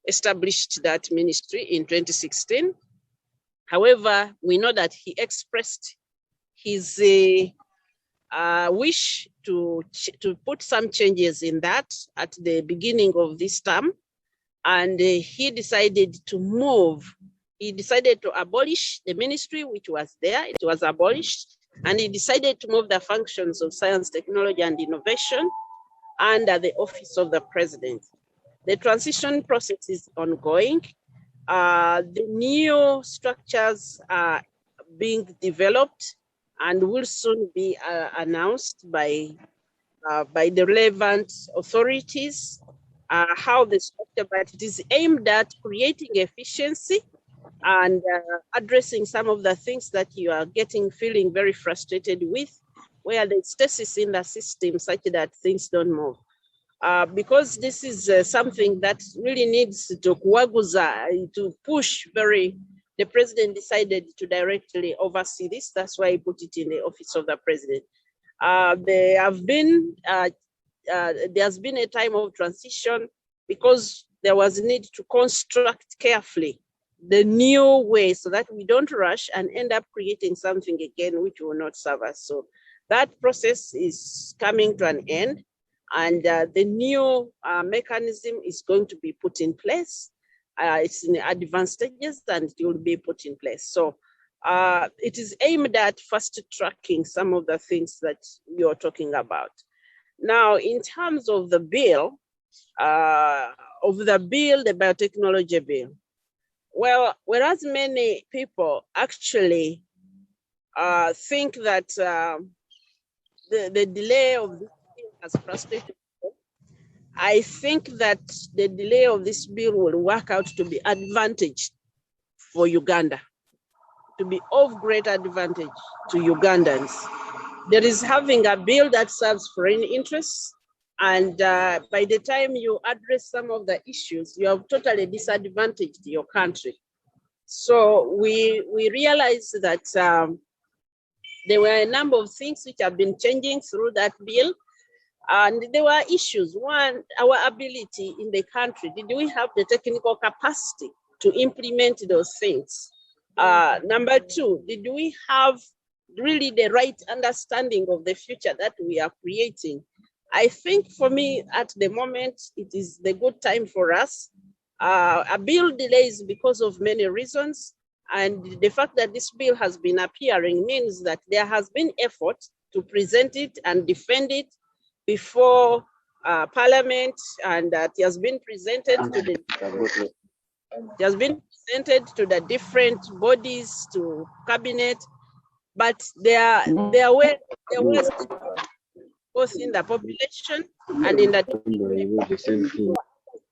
established that ministry in 2016. However, we know that he expressed his wish to put some changes in that at the beginning of this term. And he decided to move. He decided to abolish the ministry, which was there. It was abolished. And he decided to move the functions of science, technology, and innovation under the office of the president. The transition process is ongoing. The new structures are being developed and will soon be announced by the relevant authorities how the structure, but it is aimed at creating efficiency and addressing some of the things that you are feeling very frustrated with, where there's stasis in the system such that things don't move. Because this is something that really needs to push the president decided to directly oversee this. That's why he put it in the office of the president. There's been a time of transition because there was a need to construct carefully the new way so that we don't rush and end up creating something again which will not serve us. So that process is coming to an end, and the new mechanism is going to be put in place. It's in advanced stages and it will be put in place. So it is aimed at fast tracking some of the things that you're talking about. Now, in terms of the bill, the biotechnology bill, well, whereas many people actually think that the delay of this bill has frustrated people, I think that the delay of this bill will work out to be advantage for Uganda, to be of great advantage to Ugandans. There is having a bill that serves foreign interests, and by the time you address some of the issues, you have totally disadvantaged your country. So we realized that there were a number of things which have been changing through that bill, and there were issues. One, our ability in the country, did we have the technical capacity to implement those things? Number two, did we have really the right understanding of the future that we are creating? I think for me, at the moment, it is the good time for us. A bill delays because of many reasons, and the fact that this bill has been appearing means that there has been effort to present it and defend it before Parliament, and that it has been presented to the different bodies, to cabinet, but there was both in the population and in the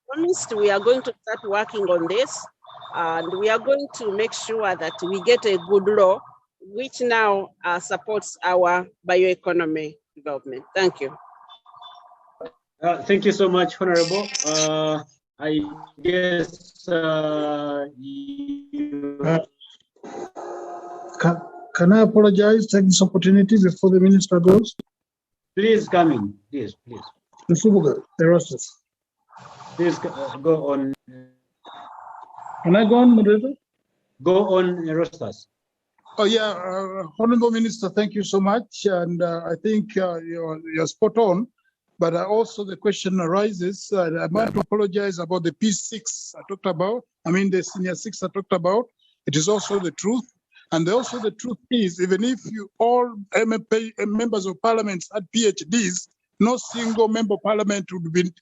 promised we are going to start working on this, and we are going to make sure that we get a good law which now supports our bioeconomy development. Thank you. Thank you so much, Honorable. I guess Can I apologize, take this opportunity before the minister goes? Please come in, please. Nsubuga, Erostus. Please go on. Can I go on, moderator? Go on, Erostus. Oh yeah, Honorable Minister, thank you so much, and I think you're spot on. But also the question arises, I want to apologize about the P6 I talked about. I mean the senior 6 I talked about. It is also the truth. And also the truth is, even if you all members of parliament had PhDs, no single member of parliament would be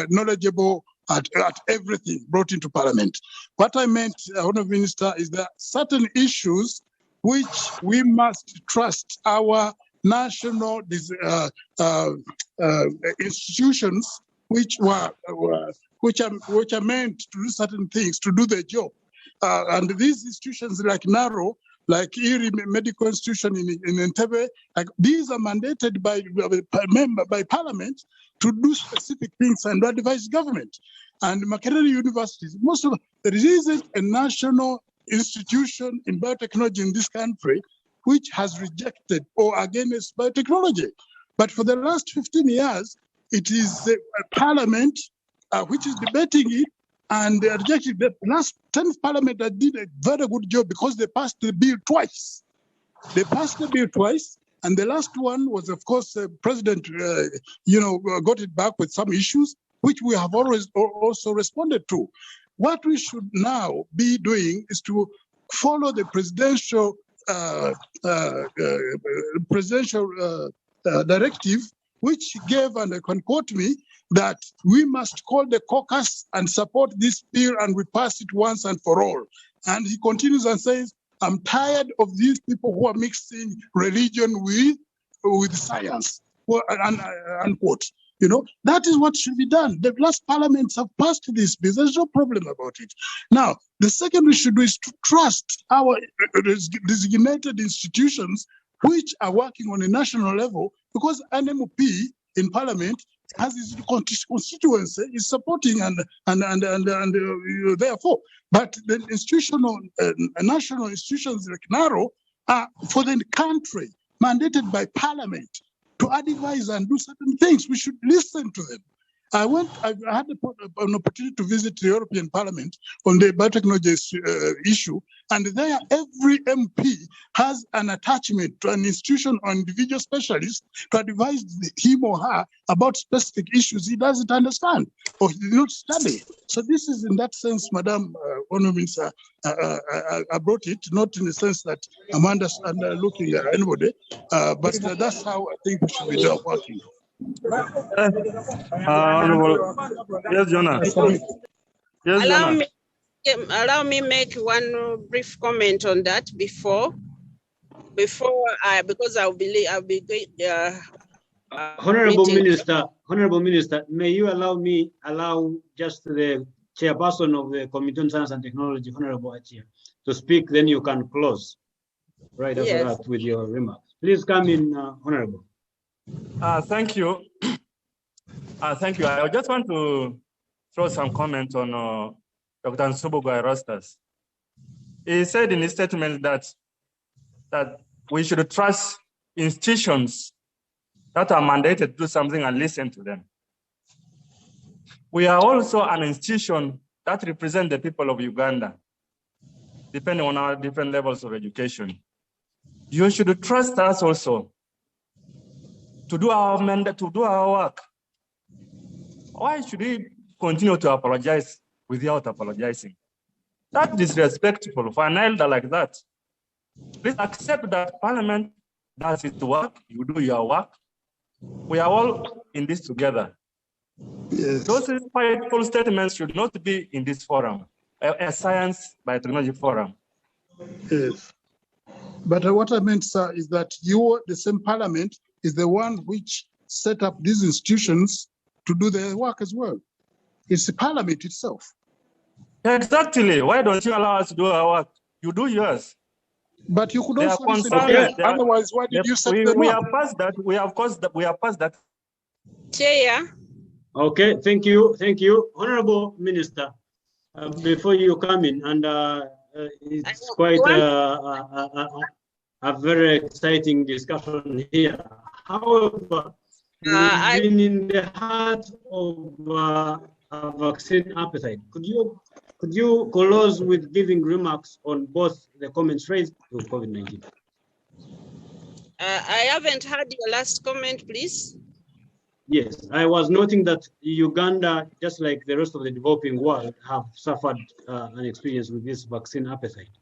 knowledgeable at everything brought into parliament. What I meant, Honourable Minister, is that certain issues which we must trust our national institutions, which are meant to do certain things, to do their job. And these institutions like NARO, like Eria Medical Institution in Entebbe, like these are mandated by Parliament to do specific things and advise government. And Makerere universities, there isn't a national institution in biotechnology in this country which has rejected or against biotechnology. But for the last 15 years, it is the Parliament which is debating it, and they rejected. The last 10th Parliament that did a very good job because they passed the bill twice. They passed the bill twice, and the last one was, of course, the President, got it back with some issues, which we have always also responded to. What we should now be doing is to follow the presidential directive, which gave, and I can quote me, that we must call the caucus and support this bill and we pass it once and for all. And he continues and says, I'm tired of these people who are mixing religion with science, unquote. You know, that is what should be done. The last parliaments have passed this bill. There's no problem about it. Now, the second we should do is to trust our designated institutions which are working on a national level, because an MP in parliament has his constituency, is supporting and therefore, but the institutional, national institutions like NARO are for the country, mandated by parliament to advise and do certain things. We should listen to them. I had an opportunity to visit the European Parliament on the biotechnologist issue, and there every MP has an attachment to an institution or individual specialist to advise him or her about specific issues he doesn't understand or he did not study. So this is in that sense, Madam Honorable, I brought it, not in the sense that I'm looking at anybody, but that's how I think we should be working. Yes, Jonah. Yes, Jonah. Allow me make one brief comment on that because I'll be Honorable Minister, may you allow just the chairperson of the Committee on Science and Technology, Honorable Achia, to speak, then you can close right after that with your remarks. Please come in, Honorable. Thank you. Thank you. I just want to throw some comment on Dr. Nsubuga Erostus. He said in his statement that we should trust institutions that are mandated to do something and listen to them. We are also an institution that represents the people of Uganda, depending on our different levels of education. You should trust us also to do our mandate, to do our work. Why should we continue to apologize without apologizing? That's disrespectful for an elder like that. Please accept that Parliament does its work, you do your work. We are all in this together. Yes. Those spiteful statements should not be in this forum, a science biotechnology forum. Yes. But what I meant, sir, is that the same Parliament, is the one which set up these institutions to do their work as well. It's the Parliament itself. Exactly. Why don't you allow us to do our work? You do yours. But you could also listen to them. Otherwise, why did you set them we up? have passed that. We have passed that. Chair. Okay, thank you, Honorable Minister. Before you come in, and it's quite a very exciting discussion here. However, we've been in the heart of a vaccine appetite. Could you close with giving remarks on both the comments raised to COVID-19? I haven't heard your last comment, please. Yes, I was noting that Uganda, just like the rest of the developing world, have suffered an experience with this vaccine appetite.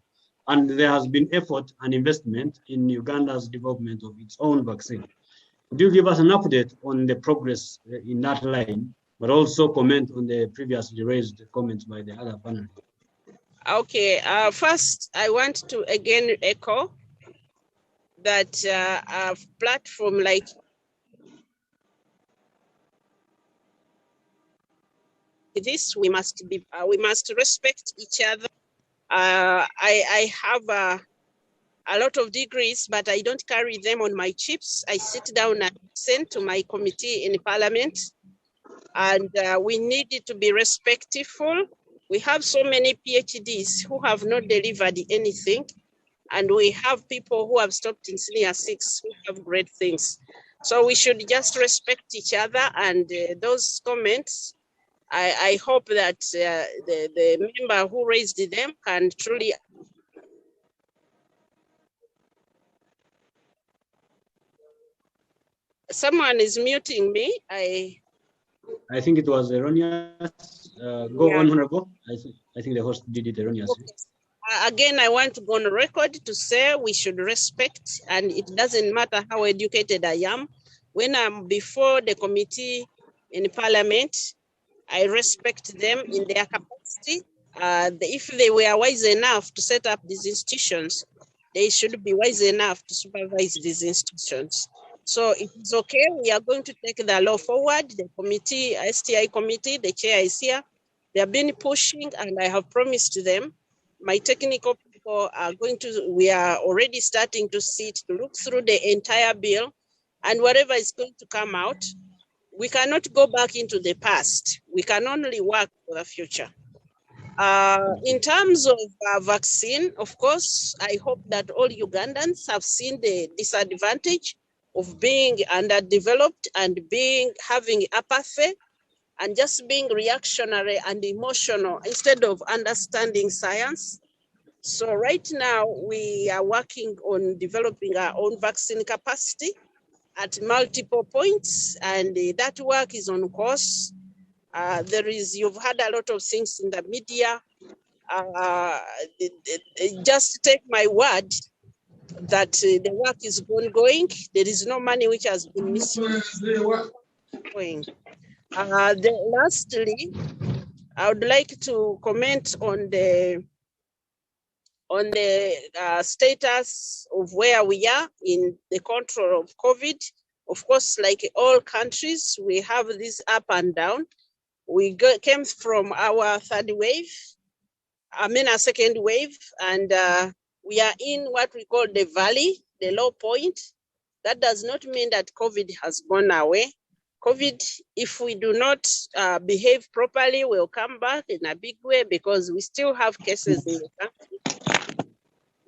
And there has been effort and investment in Uganda's development of its own vaccine. Could you give us an update on the progress in that line, but also comment on the previously raised comments by the other panel? Okay, first, I want to again echo that a platform like this, we must respect each other. I have a lot of degrees, but I don't carry them on my chips. I sit down and listen to my committee in Parliament, and we need to be respectful. We have so many PhDs who have not delivered anything, and we have people who have stopped in senior 6 who have great things. So we should just respect each other, and those comments, I hope that the member who raised them can truly. Someone is muting me. I think it was erroneous. Go on, Honorable. I think the host did it erroneously. Okay. Again, I want to go on record to say we should respect, and it doesn't matter how educated I am. When I'm before the committee in Parliament, I respect them in their capacity. If they were wise enough to set up these institutions, they should be wise enough to supervise these institutions. So if it's okay, we are going to take the law forward. The committee, STI committee, the chair is here. They have been pushing, and I have promised them. My technical people are going to, we are already starting to look through the entire bill, and whatever is going to come out, we cannot go back into the past. We can only work for the future. In terms of vaccine, of course, I hope that all Ugandans have seen the disadvantage of being underdeveloped and having apathy and just being reactionary and emotional instead of understanding science. So right now we are working on developing our own vaccine capacity at multiple points, and that work is on course. You've had a lot of things in the media. Just take my word that the work is ongoing. There is no money which has been missing. Lastly, I would like to comment on the status of where we are in the control of COVID. Of course, like all countries, we have this up and down. We came from our second wave, and we are in what we call the valley, the low point. That does not mean that COVID has gone away. COVID, if we do not behave properly, will come back in a big way because we still have cases in the country.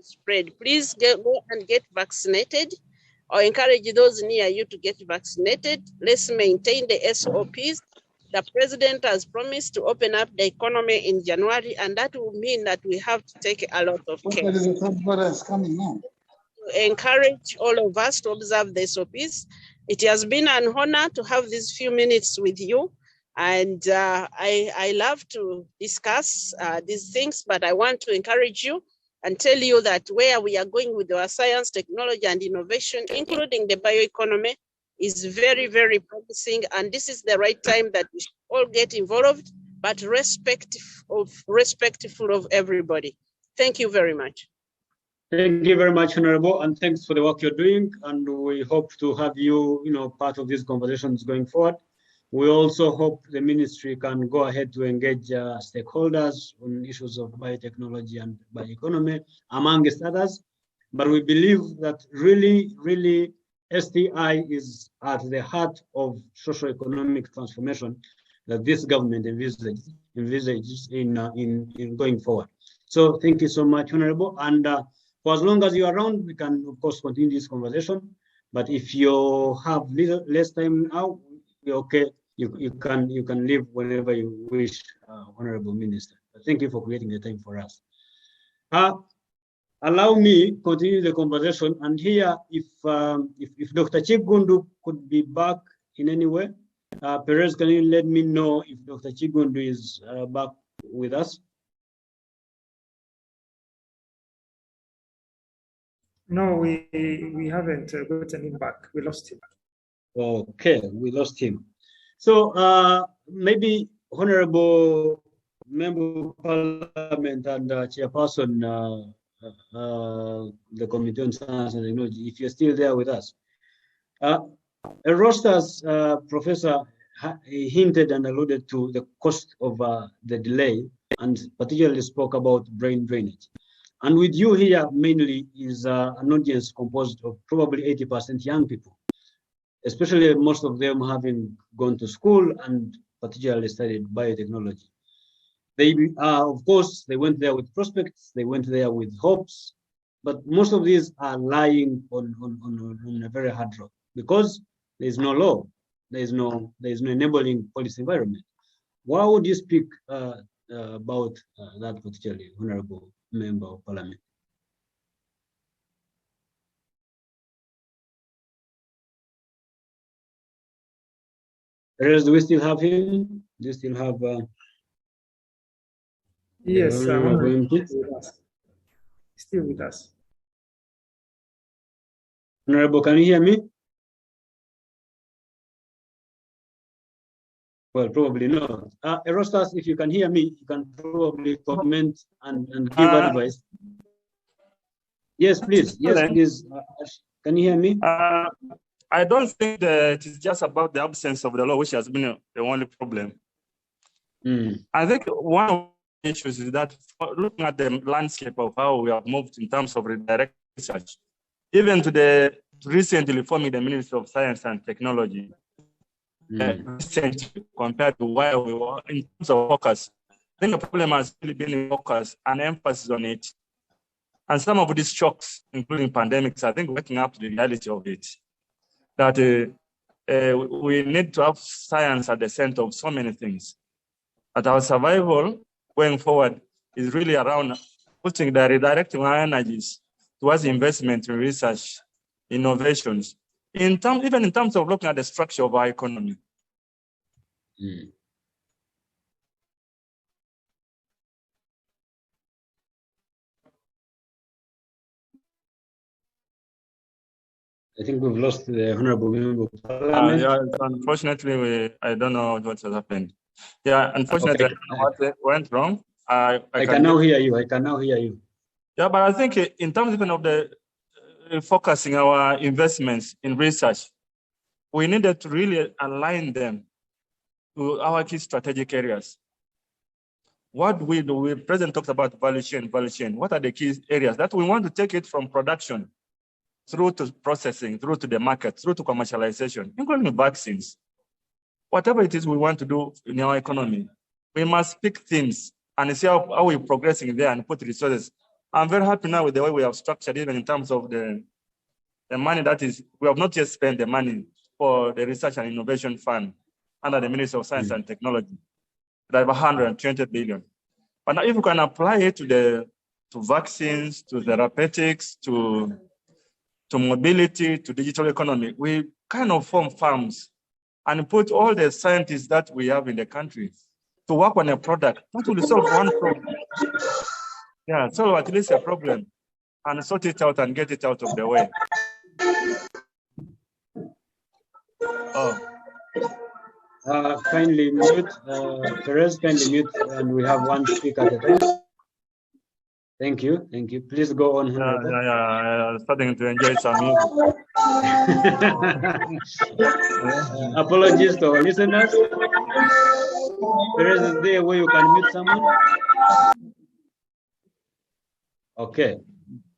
Spread. Please go and get vaccinated. I encourage those near you to get vaccinated. Let's maintain the SOPs. The president has promised to open up the economy in January, and that will mean that we have to take a lot of care. Coming now. Encourage all of us to observe the SOPs. It has been an honor to have these few minutes with you, and I love to discuss these things, but I want to encourage you and tell you that where we are going with our science, technology, and innovation, including the bioeconomy, is very, very promising, and this is the right time that we should all get involved, but respectful of everybody. Thank you very much. Thank you very much, Honorable, and thanks for the work you're doing. And we hope to have you, part of these conversations going forward. We also hope the ministry can go ahead to engage stakeholders on issues of biotechnology and bioeconomy, amongst others. But we believe that really, STI is at the heart of socio-economic transformation that this government envisages in going forward. So thank you so much, Honorable. And for as long as you're around, we can, of course, continue this conversation. But if you have less time now, you're okay. You can leave whenever you wish, Honorable Minister. But thank you for creating the time for us. Allow me continue the conversation. And here, if Dr. Kiggundu could be back in any way, Perez, can you let me know if Dr. Kiggundu is back with us? No, we haven't gotten him back. We lost him. Okay, we lost him. So maybe Honorable Member of Parliament and Chairperson, the Committee on Science and Technology, if you're still there with us. Erostus, Professor, hinted and alluded to the cost of the delay, and particularly spoke about brain drainage. And with you here mainly is an audience composed of probably 80% young people, especially most of them having gone to school and particularly studied biotechnology. They of course, they went there with prospects, they went there with hopes, but most of these are lying on a very hard rock because there is no law, there is no enabling policy environment. Why would you speak about that particularly, Honorable Member of Parliament? Do we still have him? Do you still have? Yes, still with us. Honorable, can you hear me? Well, probably not. Erostus, if you can hear me, you can probably comment and give advice. Yes, please. Yes, please. Can you hear me? I don't think that it is just about the absence of the law, which has been the only problem. I think one of the issues is that looking at the landscape of how we have moved in terms of redirect research, even to the recently forming the Ministry of Science and Technology, recently compared to where we were in terms of focus, I think the problem has really been in focus and emphasis on it. And some of these shocks, including pandemics, I think waking up to the reality of it, that we need to have science at the center of so many things. That our survival going forward is really around redirecting our energies towards investment in research, innovations, even in terms of looking at the structure of our economy. I think we've lost the Honorable Member of Parliament. Yeah, unfortunately, I don't know what has happened. Yeah, unfortunately, I don't know what went wrong. I can now hear you. I can now hear you. Yeah, but I think in terms even of the focusing our investments in research, we needed to really align them to our key strategic areas. What we do, we President talked about value chain. What are the key areas that we want to take it from production through to processing, through to the market, through to commercialization, including vaccines. Whatever it is we want to do in our economy, we must pick themes and see how we're progressing there and put resources. I'm very happy now with the way we have structured, even in terms of the money that is, we have not yet spent the money for the Research and Innovation Fund under the Ministry of Science and Technology, that 120 billion. But now if we can apply it to vaccines, to therapeutics, to mobility, to digital economy, we kind of form farms and put all the scientists that we have in the country to work on a product that will solve one problem. Yeah, solve at least a problem and sort it out and get it out of the way. Kindly mute, Perez, kindly mute, and we have one speaker at a time. Thank you. Please go on. I'm starting to enjoy some music. Apologies to our listeners. Perez, is there a way you can mute someone? Okay,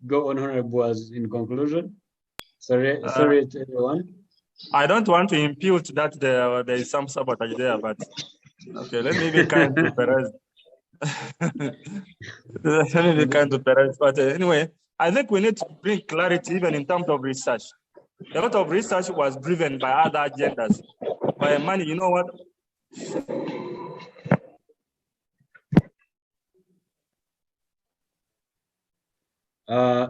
go on, Honorable, as in conclusion. Sorry to everyone. I don't want to impute that there is some sabotage there, but okay, let me be kind to Perez. Let me be kind to Perez. But anyway, I think we need to bring clarity even in terms of research. A lot of research was driven by other agendas, by money. You know what?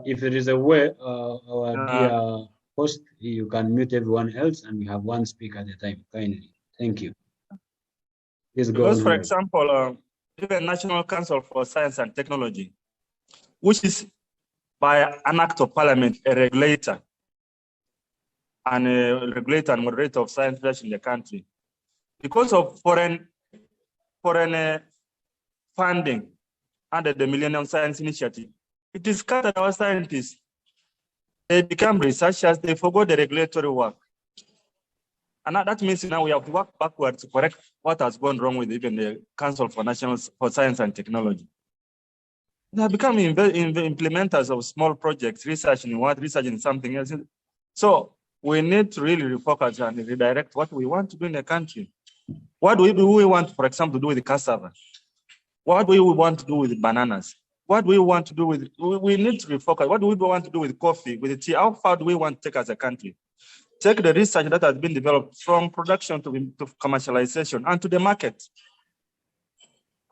If there is a way, our dear host, you can mute everyone else, and we have one speaker at a time. Kindly, thank you. Please go because, on. For example, even National Council for Science and Technology, which is by an act of parliament, a regulator and moderator of science research in the country, because of foreign funding under the Millennium Science Initiative, it is scattered our scientists. They become researchers, they forgo the regulatory work. And that means now we have to work backwards to correct what has gone wrong with even the Council for Science and Technology. They have become implementers of small projects, research in something else. So we need to really refocus and redirect what we want to do in the country. What do we want, for example, to do with cassava? What do we want to do with bananas? What do we want to do with, we need to refocus. What do we want to do with coffee, with tea? How far do we want to take as a country? Take the research that has been developed from production to commercialization and to the market.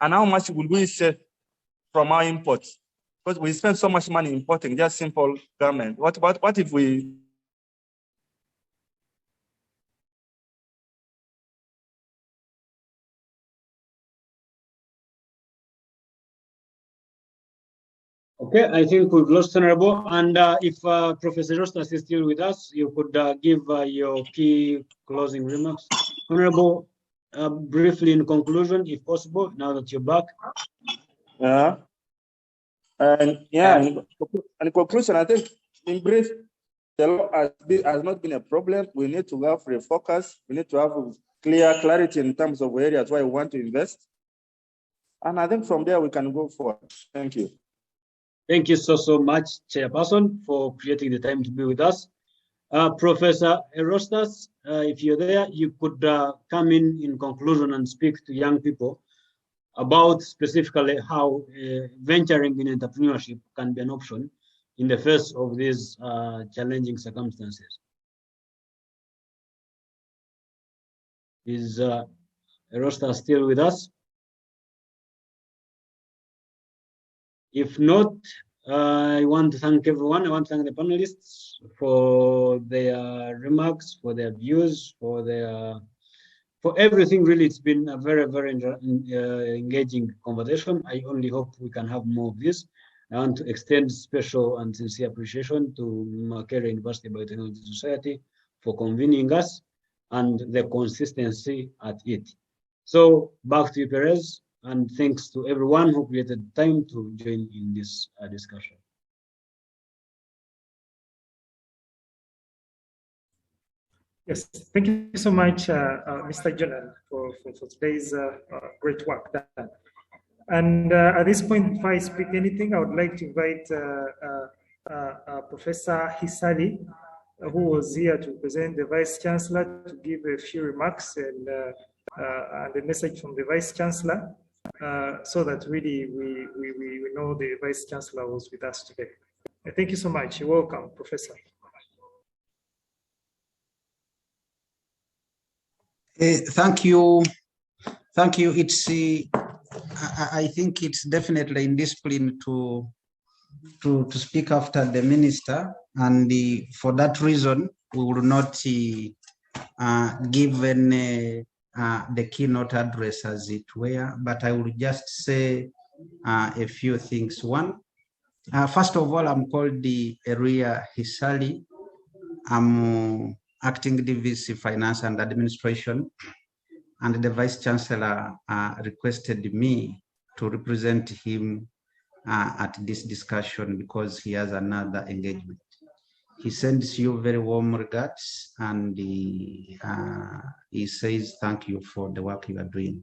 And how much will we save from our imports? Because we spend so much money importing just simple garment. What if we... Okay, I think we've lost Honorable. And if Professor Erostus is still with us, you could give your key closing remarks. Honorable, briefly in conclusion, if possible, now that you're back. In conclusion, I think in brief, the law has not been a problem. We need to have refocus. We need to have clarity in terms of areas where we want to invest. And I think from there we can go forward. Thank you. Thank you so much, Chairperson, for creating the time to be with us. Professor Erostus, if you're there, you could come in conclusion and speak to young people about specifically how venturing in entrepreneurship can be an option in the face of these challenging circumstances. Is Erostus still with us? If not, I want to thank everyone. I want to thank the panelists for their remarks, for their views, for everything. Really, it's been a very engaging conversation. I only hope we can have more of this. I want to extend special and sincere appreciation to Makerere University Biotechnology Society for convening us and the consistency at it. So back to you, Perez, and thanks to everyone who created time to join in this discussion. Yes, thank you so much, Mr. Jonan, for today's great work done. And at this point, if I speak anything, I would like to invite Professor Hisali, who was here to present the Vice Chancellor, to give a few remarks and the message from the Vice Chancellor, so that really we know the Vice Chancellor was with us today. Thank you so much. You're welcome, Professor. Thank you. Thank you. It's I think it's definitely indiscipline to speak after the minister, and for that reason we will not give any the keynote address as it were, but I will just say a few things. One, first of all, I'm called the Eria Hisali. I'm acting DVC Finance and Administration, and the Vice Chancellor requested me to represent him at this discussion because he has another engagement. He sends you very warm regards, and he says thank you for the work you are doing.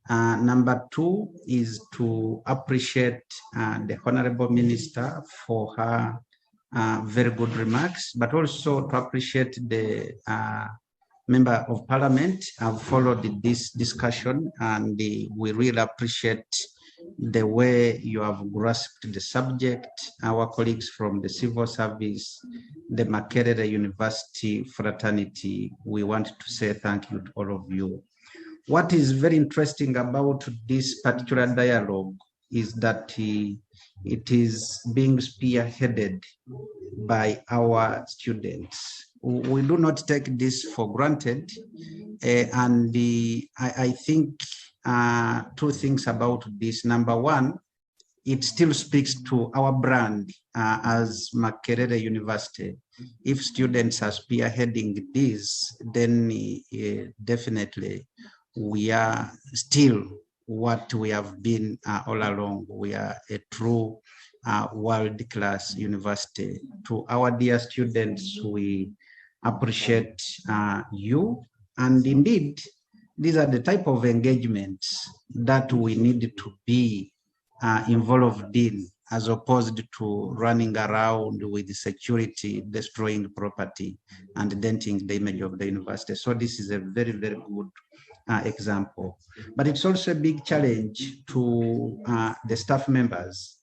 Number two is to appreciate the Honorable Minister for her very good remarks, but also to appreciate the Member of Parliament. I've followed this discussion, and we really appreciate the way you have grasped the subject. Our colleagues from the civil service, the Makerere University fraternity, we want to say thank you to all of you. What is very interesting about this particular dialogue is that it is being spearheaded by our students. We do not take this for granted, and I think two things about this. Number one, it still speaks to our brand as Makerere University. If students are spearheading this, then definitely we are still what we have been all along. We are a true world-class university. To our dear students, we appreciate you, and indeed, these are the type of engagements that we need to be involved in, as opposed to running around with security, destroying property, and denting the image of the university. So this is a very good example. But it's also a big challenge to the staff members.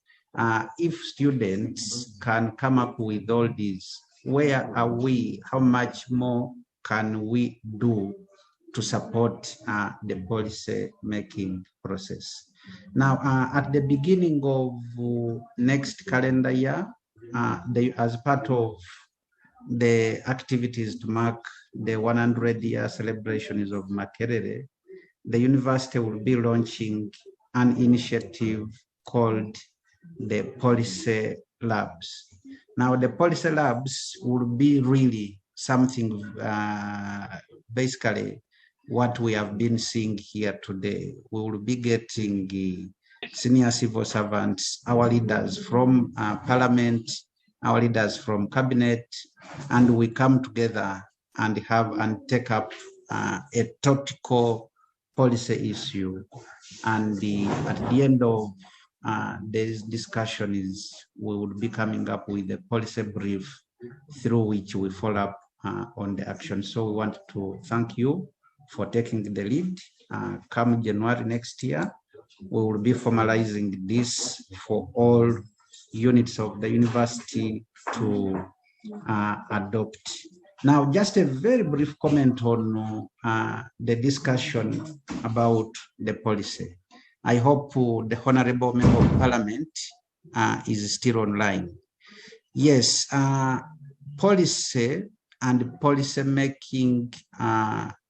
If students can come up with all these, where are we? How much more can we do to support the policy making process? Now, at the beginning of next calendar year, as part of the activities to mark the 100-year celebrations of Makerere, the university will be launching an initiative called the Policy Labs. Now, the Policy Labs will be really something, basically, what we have been seeing here today. We will be getting senior civil servants, our leaders from Parliament, our leaders from cabinet, and we come together and take up a topical policy issue. And at the end of this discussion we will be coming up with a policy brief through which we follow up on the action. So we want to thank you for taking the lead. Come January next year, we will be formalizing this for all units of the university to adopt. Now, just a very brief comment on the discussion about the policy. I hope the Honorable Member of Parliament is still online. Yes, policy and policy making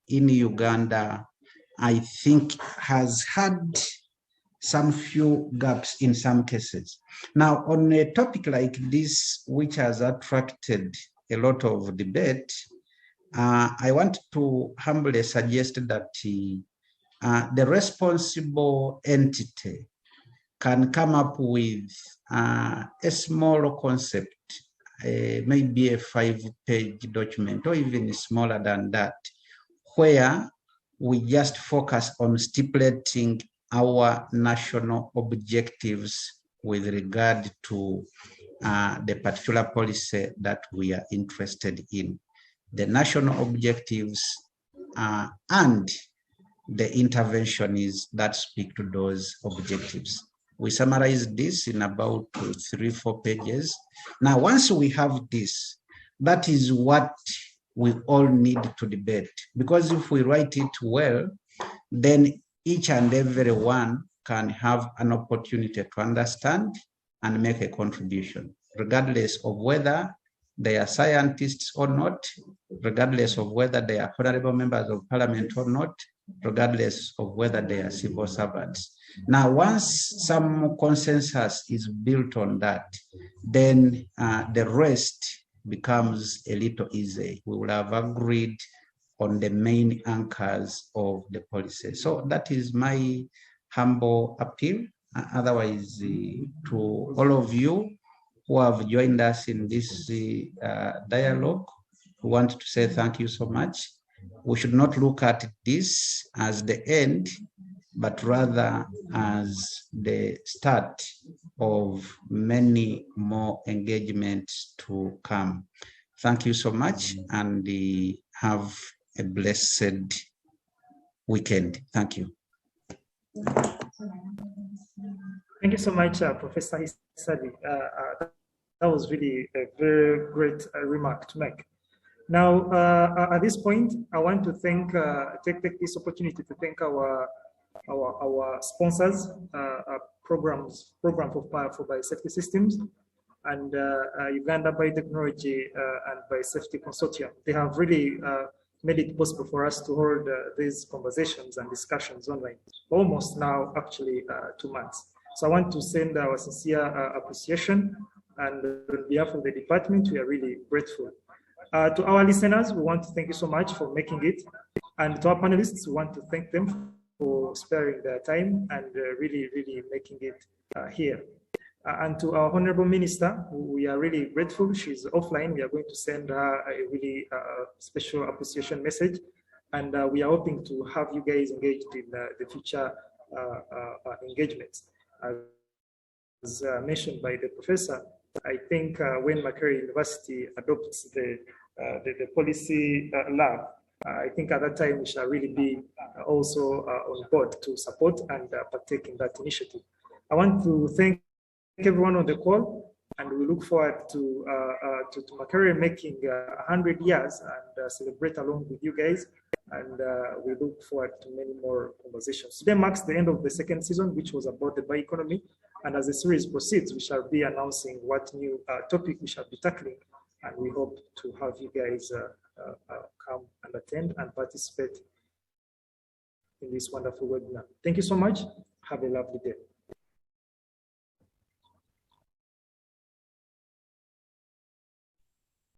in Uganda, I think, has had some few gaps in some cases. Now, on a topic like this, which has attracted a lot of debate, I want to humbly suggest that the responsible entity can come up with a small concept, maybe a 5-page document or even smaller than that, where we just focus on stipulating our national objectives with regard to the particular policy that we are interested in. The national objectives and the interventions that speak to those objectives. We summarize this in about 3-4 pages. Now, once we have this, that is what we all need to debate, because if we write it well, then each and every one can have an opportunity to understand and make a contribution, regardless of whether they are scientists or not, regardless of whether they are honorable members of parliament or not, regardless of whether they are civil servants. Now, once some consensus is built on that, then the rest becomes a little easy. We will have agreed on the main anchors of the policy. So that is my humble appeal. Otherwise, to all of you who have joined us in this dialogue, we want to say thank you so much. We should not look at this as the end, but rather as the start of many more engagements to come. Thank you so much, and have a blessed weekend. Thank you. Thank you so much, Professor Hisali. That was really a very great remark to make. Now, at this point, I want to take this opportunity to thank our sponsors, program for biosafety systems, and Uganda Biotechnology and Biosafety Consortium. They have really made it possible for us to hold these conversations and discussions online, almost now actually 2 months. So I want to send our sincere appreciation, and on behalf of the department, we are really grateful. To our listeners, we want to thank you so much for making it, and to our panelists, we want to thank them for sparing their time and really making it here. And to our Honorable Minister, we are really grateful. She's offline. We are going to send her a really special appreciation message. And we are hoping to have you guys engaged in the future engagements. As mentioned by the professor, I think when Makerere University adopts the policy lab, I think at that time we shall really be also on board to support and partake in that initiative. I want to thank everyone on the call, and we look forward to Makerere making 100 years and celebrate along with you guys. And we look forward to many more conversations. Today marks the end of the second season, which was about the bioeconomy. And as the series proceeds, we shall be announcing what new topic we shall be tackling. And we hope to have you guys come and attend and participate in this wonderful webinar. Thank you so much. Have a lovely day.